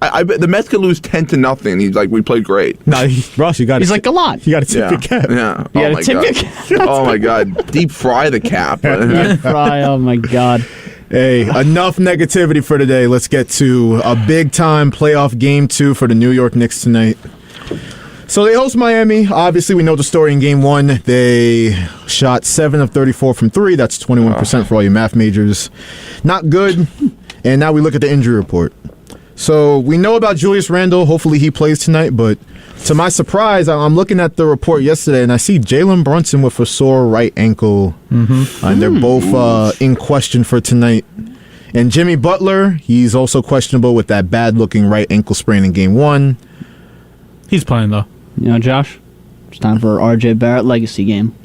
I bet the Mets could lose 10-0. He's like, we played great.
No, Ross, you got.
He's like a lot.
You got to tip your cap.
Yeah.
You gotta tip your cap.
Oh my God. Deep fry the cap.
Fry, oh my God.
Hey, enough negativity for today. Let's get to a big-time playoff Game 2 for the New York Knicks tonight. So they host Miami. Obviously, we know the story in Game 1. They shot 7 of 34 from 3. That's 21% for all you math majors. Not good. And now we look at the injury report. So we know about Julius Randle. Hopefully he plays tonight. But to my surprise, I'm looking at the report yesterday, and I see Jalen Brunson with a sore right ankle. Mm-hmm. And they're both in question for tonight. And Jimmy Butler, he's also questionable with that bad-looking right ankle sprain in Game 1.
He's playing, though.
You know, Josh, it's time for RJ Barrett legacy game.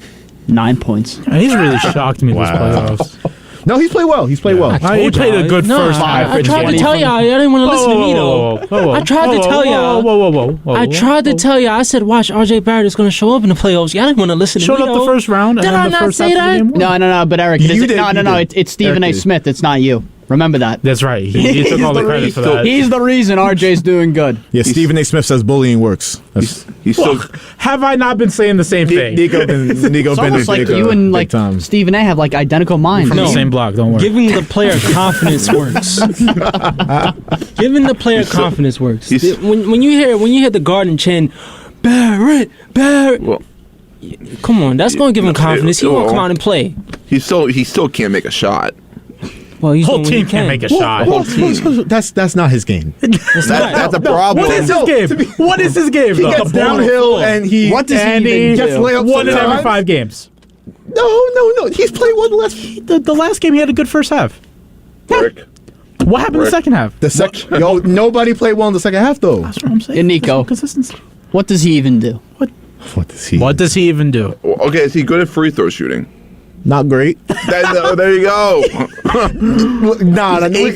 9 points.
And he's really shocked me this playoffs.
No, he's played well. He played
a good first half.
I tried to tell y'all. I didn't want to listen to Nico. I tried to tell y'all. I tried to tell y'all. I said, watch, RJ Barrett is going to show up in the playoffs. Y'all didn't want to listen to Nico.
Showed up the first round.
Did I not say that?
No, but Eric, it's Stephen A. Smith. It's not you. Remember that.
That's right. He took all the credit for that.
He's the reason RJ's doing good.
Yeah, Stephen A. Smith says bullying works.
He's still.
Have I not been saying the same thing?
Nico
It's almost like you and like Stephen A. have like identical minds.
From the same block. Don't worry.
Giving the player confidence works. Giving the player confidence works. When you hear the Garden chant, Barrett.
Well,
Come on, that's going to give him confidence. He won't come out and play.
He still can't make a shot.
Well, he's
Whole team can't make a shot.
That's not his game.
That's a problem.
What is his game? What is his game?
He gets downhill and he
What does he even
gets
do?
layups.
One in every
sometimes.
5 games.
No. He's played one
The last game he had a good first half.
Rick.
What happened in the second half?
Nobody played well in the second half though.
That's what I'm saying.
And Nico.
There's no consistency.
What does he even do?
What does he?
What does he even do?
Okay, is he good at free throw shooting?
Not great.
There you go. 8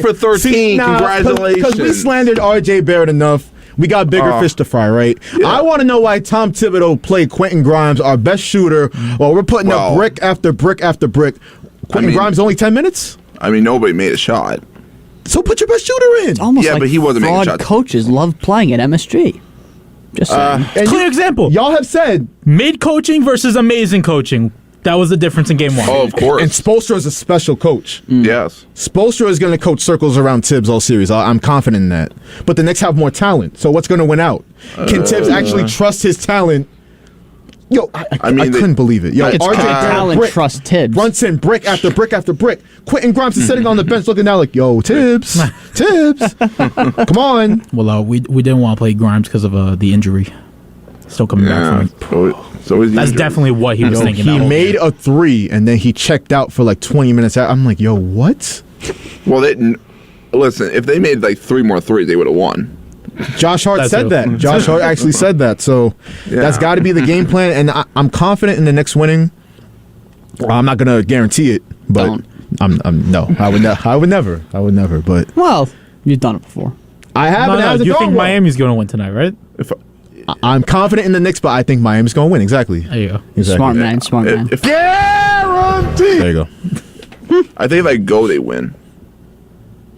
for 13. Congratulations.
Because we slandered RJ Barrett enough. We got bigger fish to fry, right?
Yeah.
I want to know why Tom Thibodeau played Quentin Grimes, our best shooter, while we're putting up brick after brick after brick. Quentin Grimes only 10 minutes?
I mean, nobody made a shot.
So put your best shooter in.
It's almost like
but he wasn't making
fraud
shots.
coaches love playing at MSG. Just saying.
Clear example.
Y'all have said
Mid coaching versus amazing coaching. That was the difference in game 1.
Oh, of course.
and Spoelstra is a special coach.
Yes.
Spoelstra is going to coach circles around Tibbs all series. I'm confident in that. But the Knicks have more talent. So what's going to win out? Can Tibbs actually trust his talent? Yo, I couldn't believe it. Yo,
It's
RJ
talent
Barrett
trust Tibbs.
Brunson, brick after brick after brick. Quentin Grimes is sitting on the bench looking down like, yo, Tibbs, come on.
Well, we didn't want to play Grimes because of the injury. Still coming back from it.
So
That's definitely what he was thinking.
He made a 3 and then he checked out for like 20 minutes. I'm like, yo, what?
Well, listen, if they made like 3 more threes, they would have won.
Josh Hart said that. Josh Hart actually said that. So that's got to be the game plan. And I'm confident in the Knicks winning. I'm not going to guarantee it, but no, I would never. But
Well, you've done it before.
I haven't.
No, you think Miami's going to win tonight, right?
I'm confident in the Knicks, but I think Miami's going to win. Exactly.
There you go.
Exactly.
Smart man.
Guarantee.
There you go.
I think if I go, they win.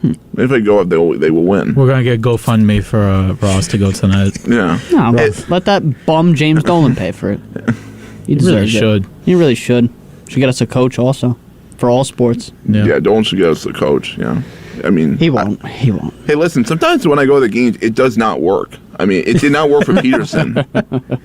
If I go up, they will win.
We're gonna get GoFundMe for Ross to go tonight.
Yeah.
No, let that bum James Dolan pay for it. He
Really
deserves
should.
it. He really should. Should get us a coach also for all sports.
Yeah, Dolan should get us the coach. Yeah. I mean,
He won't. He won't.
Hey, listen, sometimes when I go to the games, it does not work. I mean, it did not work for Peterson.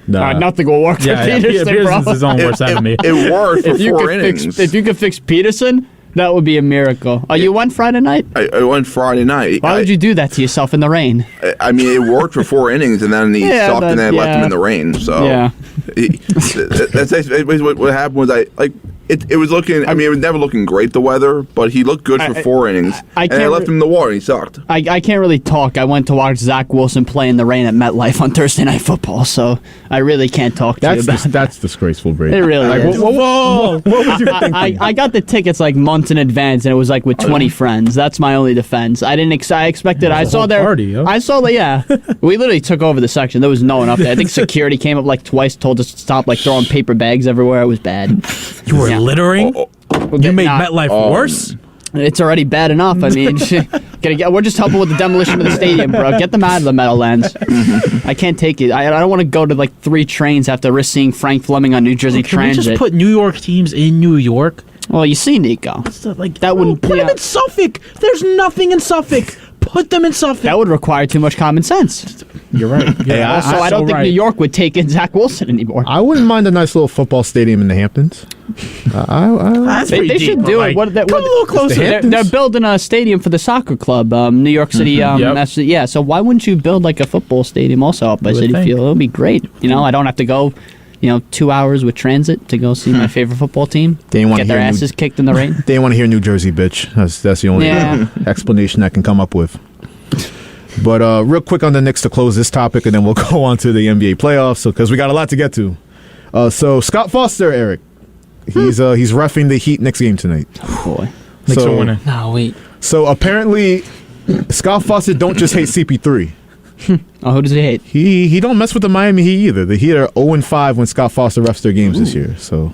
Nothing will work for Peterson, bro.
Peterson's his own worst enemy.
It worked for 4 innings.
If you could fix Peterson, that would be a miracle. Oh, you went Friday night?
I went Friday night.
Why would you do that to yourself in the rain?
I mean, it worked for 4 innings, and then he stopped, and then I left him in the rain. So
Yeah.
that's what happened was it was looking. I mean, it was never looking great, the weather, but he looked good for 4 innings.
I
and I left him in the water, and he sucked.
I can't really talk. I went to watch Zach Wilson play in the rain at MetLife on Thursday Night Football, so I really can't talk to you about that.
That's disgraceful, Braden.
It really is.
Whoa! What was you thinking?
I got the tickets like months in advance, and it was like with 20 friends. That's my only defense. I didn't. I expected. I saw their
party, yo.
I saw the we literally took over the section. There was no one up there. I think security came up like twice, told us to stop like throwing paper bags everywhere. It was bad.
You were littering. You made MetLife worse.
It's already bad enough. I mean, we're just helping with the demolition of the stadium, bro. Get them out of the Meadowlands. I can't take it. I don't want to go to like 3 trains after risk seeing Frank Fleming on New Jersey
Can
Transit.
we just put New York teams in New York?
Well, you see, Nico. That wouldn't
put them in Suffolk. There's nothing in Suffolk. Put them in Suffolk.
That would require too much common sense.
You're right.
Yeah. Also, I don't think New York would take in Zach Wilson anymore.
I wouldn't mind a nice little football stadium in the Hamptons.
That's pretty
They should
deep,
do
but,
it.
like, come a little closer.
They're building a stadium for the soccer club, New York City. Yeah, so why wouldn't you build like a football stadium also up by
You would
City
think.
Field? It would be great. I don't have to go 2 hours with transit to go see my favorite football team.
They didn't want
Get
to
their
hear
asses kicked in the rain.
They didn't want to hear New Jersey, bitch. That's the only explanation I can come up with. But real quick on the Knicks to close this topic, and then we'll go on to the NBA playoffs, because we got a lot to get to. So Scott Foster, Eric, he's reffing the Heat Knicks game tonight.
Oh boy,
Knicks are winning.
No, wait.
So apparently, Scott Foster don't just hate CP3.
Oh, who does he hate?
He don't mess with the Miami Heat either. The Heat are 0-5 when Scott Foster refs their games this year. So,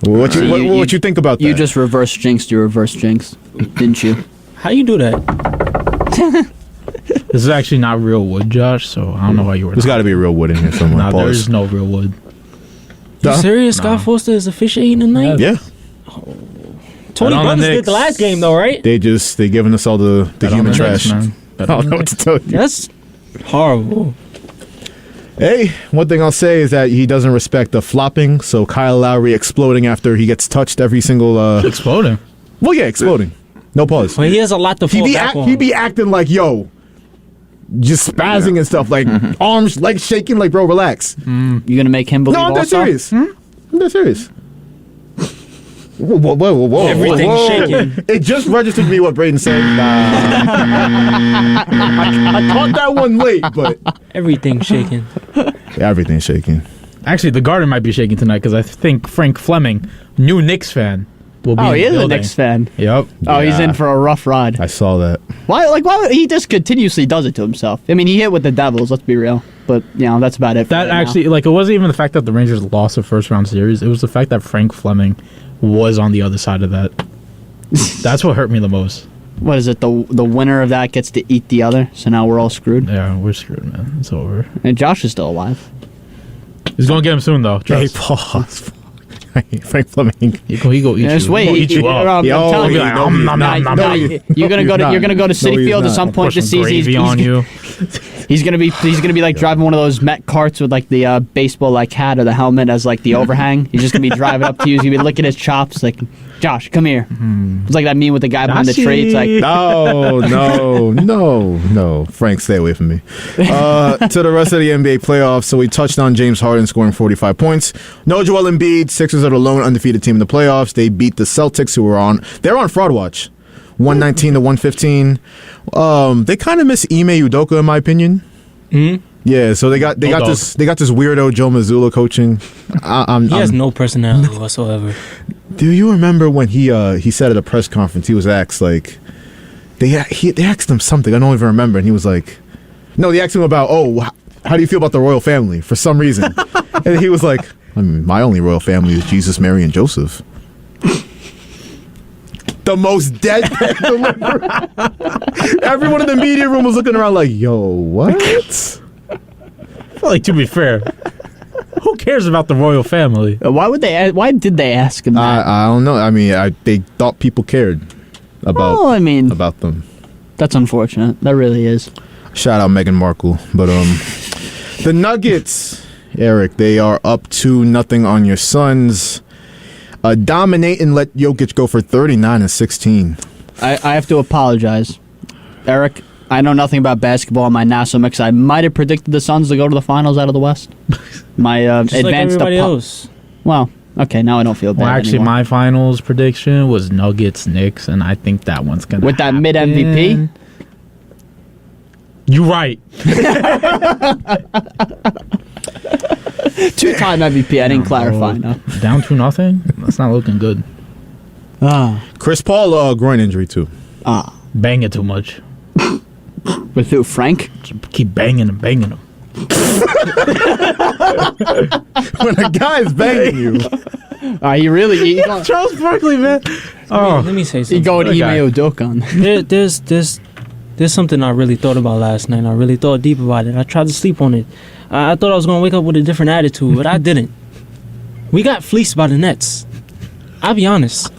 what you think about that?
You just reverse jinxed your reverse jinx, didn't you?
How you do that?
This is actually not real wood, Josh, so I don't know why you were.
There's got to be real wood in here somewhere.
No,
Pause.
there is no real wood.
You serious? Scott Foster is officiating tonight?
Yeah.
Tony Brothers did the last game though, right?
They giving us all the human trash.
Man.
I don't know what to tell you.
That's horrible.
Hey, one thing I'll say is that he doesn't respect the flopping. So Kyle Lowry exploding after he gets touched every single.
Exploding.
Well, yeah, exploding. No pause.
Well, he has a lot to fall back on.
He be acting like, yo, just spazzing and stuff, like arms, legs shaking, like, bro, relax.
You gonna make him believe?
No, I'm dead serious. I'm dead serious. Whoa.
Everything's shaking.
It just registered me what Braden said. I caught that one late, but
Everything's shaking.
everything's shaking.
Actually, the Garden might be shaking tonight because I think Frank Fleming, new Knicks fan, will be in
Oh,
the
he is a
building.
Knicks fan.
Yep.
Oh, he's in for a rough ride.
I saw that.
Why he just continuously does it to himself? I mean, he hit with the Devils. Let's be real, but that's about it.
That actually, it wasn't even the fact that the Rangers lost a first-round series. It was the fact that Frank Fleming was on the other side of that. That's what hurt me the most.
What is it? The winner of that gets to eat the other. So now we're all screwed.
Yeah, we're screwed, man. It's over.
And Josh is still alive.
He's gonna get him soon, though.
Hey,
Trust.
pause. Frank Fleming.
He go eat
Just
you.
wait.
He'll eat you up.
I'm telling you. You're gonna go to City
he's
Field at
not.
some point this season.
Gravy on you.
He's gonna be like driving one of those Met carts with like the baseball like hat or the helmet as like the overhang. He's just gonna be driving up to you. He's gonna be licking his chops like, Josh, come here. It's like that meme with the guy behind the tree. It's like,
No. Frank, stay away from me. To the rest of the NBA playoffs, so we touched on James Harden scoring 45 points. No Joel Embiid. Sixers are the lone undefeated team in the playoffs. They beat the Celtics, they're on fraud watch. 119 to 115. They kind of miss Ime Udoka, in my opinion.
Mm-hmm.
Yeah, so they got this weirdo Joe Mazzulla coaching.
He has no personality whatsoever.
Do you remember when he said at a press conference, he was asked like, they asked him something, I don't even remember, and he was like, no, they asked him about, how do you feel about the royal family for some reason? And he was like, I mean, my only royal family is Jesus, Mary, and Joseph. The most deadpan delivery. Everyone in the media room was looking around like, yo, what?
I feel like, to be fair, who cares about the royal family?
why did they ask him that?
I don't know. I mean, they thought people cared about about them.
That's unfortunate. That really is.
Shout out Meghan Markle. But the Nuggets, Eric, they are up 2-0 on your Suns. Dominate and let Jokic go for 39 and 16.
I have to apologize, Eric. I know nothing about basketball in my NASA mix. I might have predicted the Suns to go to the finals out of the West. My
Just like everybody else.
Well, okay, now I don't feel bad.
Well, actually,
anymore.
my finals prediction was Nuggets Knicks, and I think that one's gonna
with that
happen.
mid MVP.
You right.
2-time MVP. I didn't clarify. No.
Down 2-0. That's not looking good.
Chris Paul, groin injury too.
Banging too much.
With who? Frank?
Keep banging him.
When a guy's banging you.
You really?
Charles Barkley, man.
Let me say something.
You going Ime Udoka on?
There's something I really thought about last night. I really thought deep about it. I tried to sleep on it. I thought I was going to wake up with a different attitude, but I didn't. We got fleeced by the Nets. I'll be honest.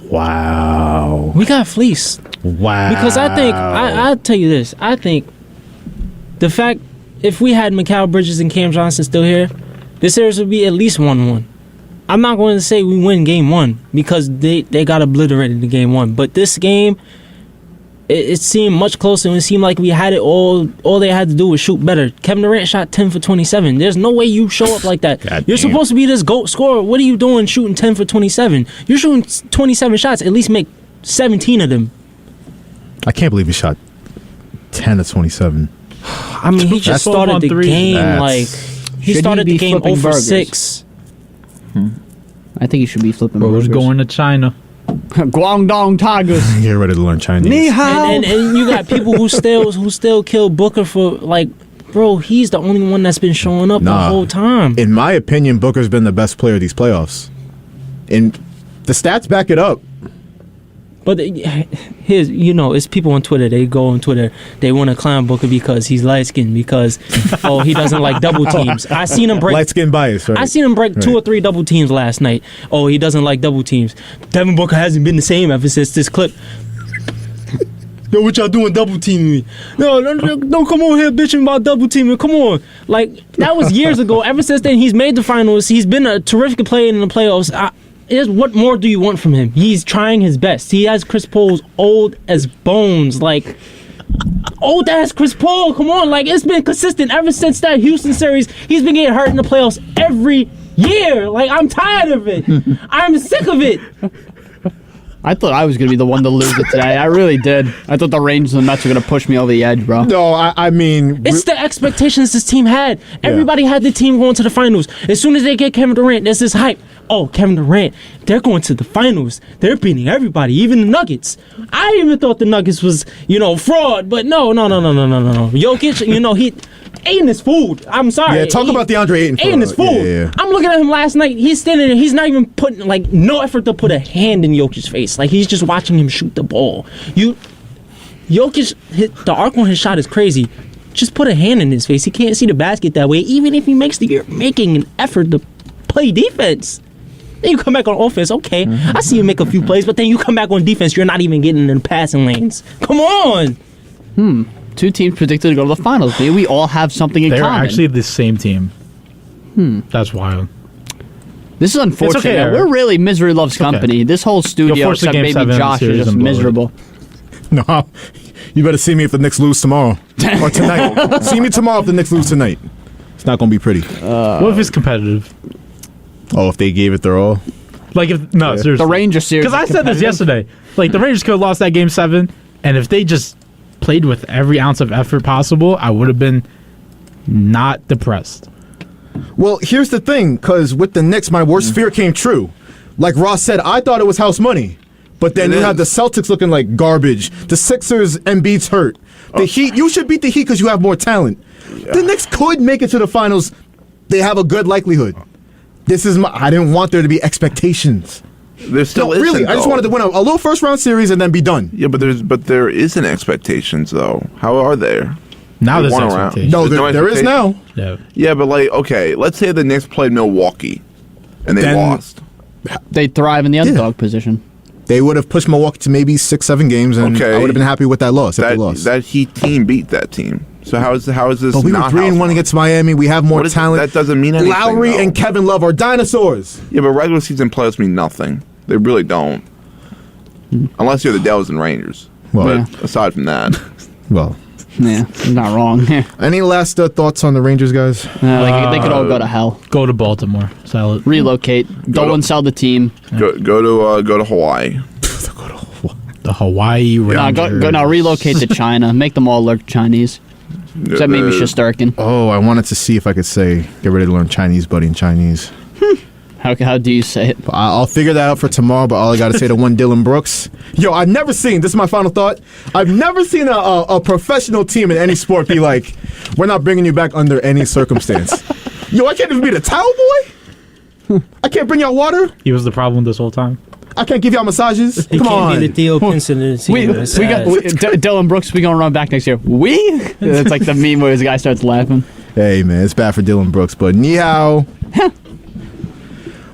Wow.
We got fleeced.
Wow.
Because I think, I'll tell you this. I think the fact, if we had Mikal Bridges and Cam Johnson still here, this series would be at least 1-1. I'm not going to say we win game 1 because they got obliterated in game 1. But this game, it seemed much closer, and it seemed like we had it all. All they had to do was shoot better. Kevin Durant shot 10 for 27. There's no way you show up like that. You're supposed to be this GOAT scorer. What are you doing shooting 10 for 27? You're shooting 27 shots. At least make 17 of them.
I can't believe he shot 10 of 27.
I mean, he just started the game like... He started the game 0 for 6.
I think he should be flipping
burgers.
burgers.
Going to China.
Guangdong Tigers.
Get ready to learn Chinese.
Ni hao.
And you got people who still kill Booker for like, bro, he's the only one that's been showing up the whole time.
In my opinion, Booker's been the best player of these playoffs. And the stats back it up.
But here's, it's people on Twitter. They go on Twitter. They want to clown Booker because he's light skinned because he doesn't like double teams. I seen him break
light skin bias. Right?
I seen him break 2 or 3 double teams last night. Oh, he doesn't like double teams. Devin Booker hasn't been the same ever since this clip. Yo, what y'all doing double teaming me? No, don't come over here bitching about double teaming. Come on. Like, that was years ago. Ever since then, he's made the finals. He's been a terrific player in the playoffs. What more do you want from him? He's trying his best. He has Chris Paul's old as bones. Like, old ass Chris Paul. Come on. Like, it's been consistent ever since that Houston series. He's been getting hurt in the playoffs every year. Like, I'm tired of it. I'm sick of it.
I thought I was going to be the one to lose it today. I really did. I thought the Rangers and the Mets were going to push me over the edge, bro.
No, I mean...
It's the expectations this team had. Everybody had the team going to the finals. As soon as they get Kevin Durant, there's this hype. Oh, Kevin Durant, they're going to the finals. They're beating everybody, even the Nuggets. I even thought the Nuggets was, fraud, but no. Jokic, he eating his food. I'm sorry.
Yeah, talk about DeAndre Ayton.
Eating his food.
Yeah.
I'm looking at him last night. He's standing there. He's not even putting, no effort to put a hand in Jokic's face. Like, he's just watching him shoot the ball. Jokic, the arc on his shot is crazy. Just put a hand in his face. He can't see the basket that way, even if you're making an effort to play defense. Then you come back on offense, okay. I see you make a few plays, but then you come back on defense, you're not even getting in the passing lanes. Come on.
Two teams predicted to go to the finals. Maybe we all have something in
They're
common.
actually the same team. That's wild.
This is unfortunate.
It's okay,
man. We're really misery loves company.
Okay.
This whole studio, except maybe Josh, is just miserable.
No, you better see me if the Knicks lose tomorrow or tonight. See me tomorrow if the Knicks lose tonight. It's not going to be pretty.
What if it's competitive?
Oh, if they gave it their all?
Seriously.
The Rangers series.
Because I said this yesterday. The Rangers could have lost that Game 7, and if they just played with every ounce of effort possible, I would have been not depressed.
Well, here's the thing, because with the Knicks, my worst fear came true. Like Ross said, I thought it was house money. But then you have the Celtics looking like garbage. The Sixers, Embiid's hurt. The Heat, you should beat the Heat because you have more talent. Yeah. The Knicks could make it to the finals. They have a good likelihood. I didn't want there to be expectations.
There still isn't.
Really, I just wanted to win a little first round series and then be done.
Yeah, but there isn't expectations though. How are there?
Now there's expectations.
No, there is now.
Yeah, but let's say the Knicks played Milwaukee and they lost.
They thrive in the underdog position.
They would have pushed Milwaukee to maybe 6-7 games, and I would have been happy with that loss.
That Heat team beat that team. So how is this?
But we were 3-1 against Miami. We have more talent.
That doesn't mean anything.
Lowry and Kevin Love are dinosaurs.
Yeah, but regular season playoffs mean nothing. They really don't, unless you're the Devils and Rangers.
Well,
but aside from that,
yeah, you're not wrong.
Any last thoughts on the Rangers, guys?
They could all go to hell.
Go to Baltimore. Sell it.
Relocate. Go and sell the team.
Go to Hawaii.
The Hawaii Rangers.
Relocate to China. Make them all learn Chinese. Except maybe Shesterkin.
Oh, I wanted to see if I could say, get ready to learn Chinese, buddy, in Chinese.
How do you say it?
I'll figure that out for tomorrow, but all I got to say to one Dylan Brooks. Yo, I've never seen, this is my final thought, I've never seen a professional team in any sport be like, we're not bringing you back under any circumstance. Yo, I can't even be the towel boy? I can't bring y'all water?
He was the problem this whole time.
I can't give y'all massages?
He
Come
can't
on.
be the Theo Pinson of the team.
We got Dylan Brooks, we going to run back next year. It's like the meme where the guy starts laughing.
Hey, man, it's bad for Dylan Brooks, but ni hao.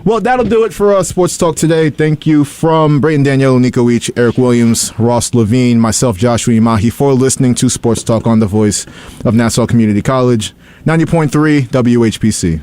Well, that'll do it for Sports Talk today. Thank you from Braden Daniello, Nico Weech, Eric Williams, Ross Levine, myself, Joshua Imahi, for listening to Sports Talk on the voice of Nassau Community College, 90.3 WHPC.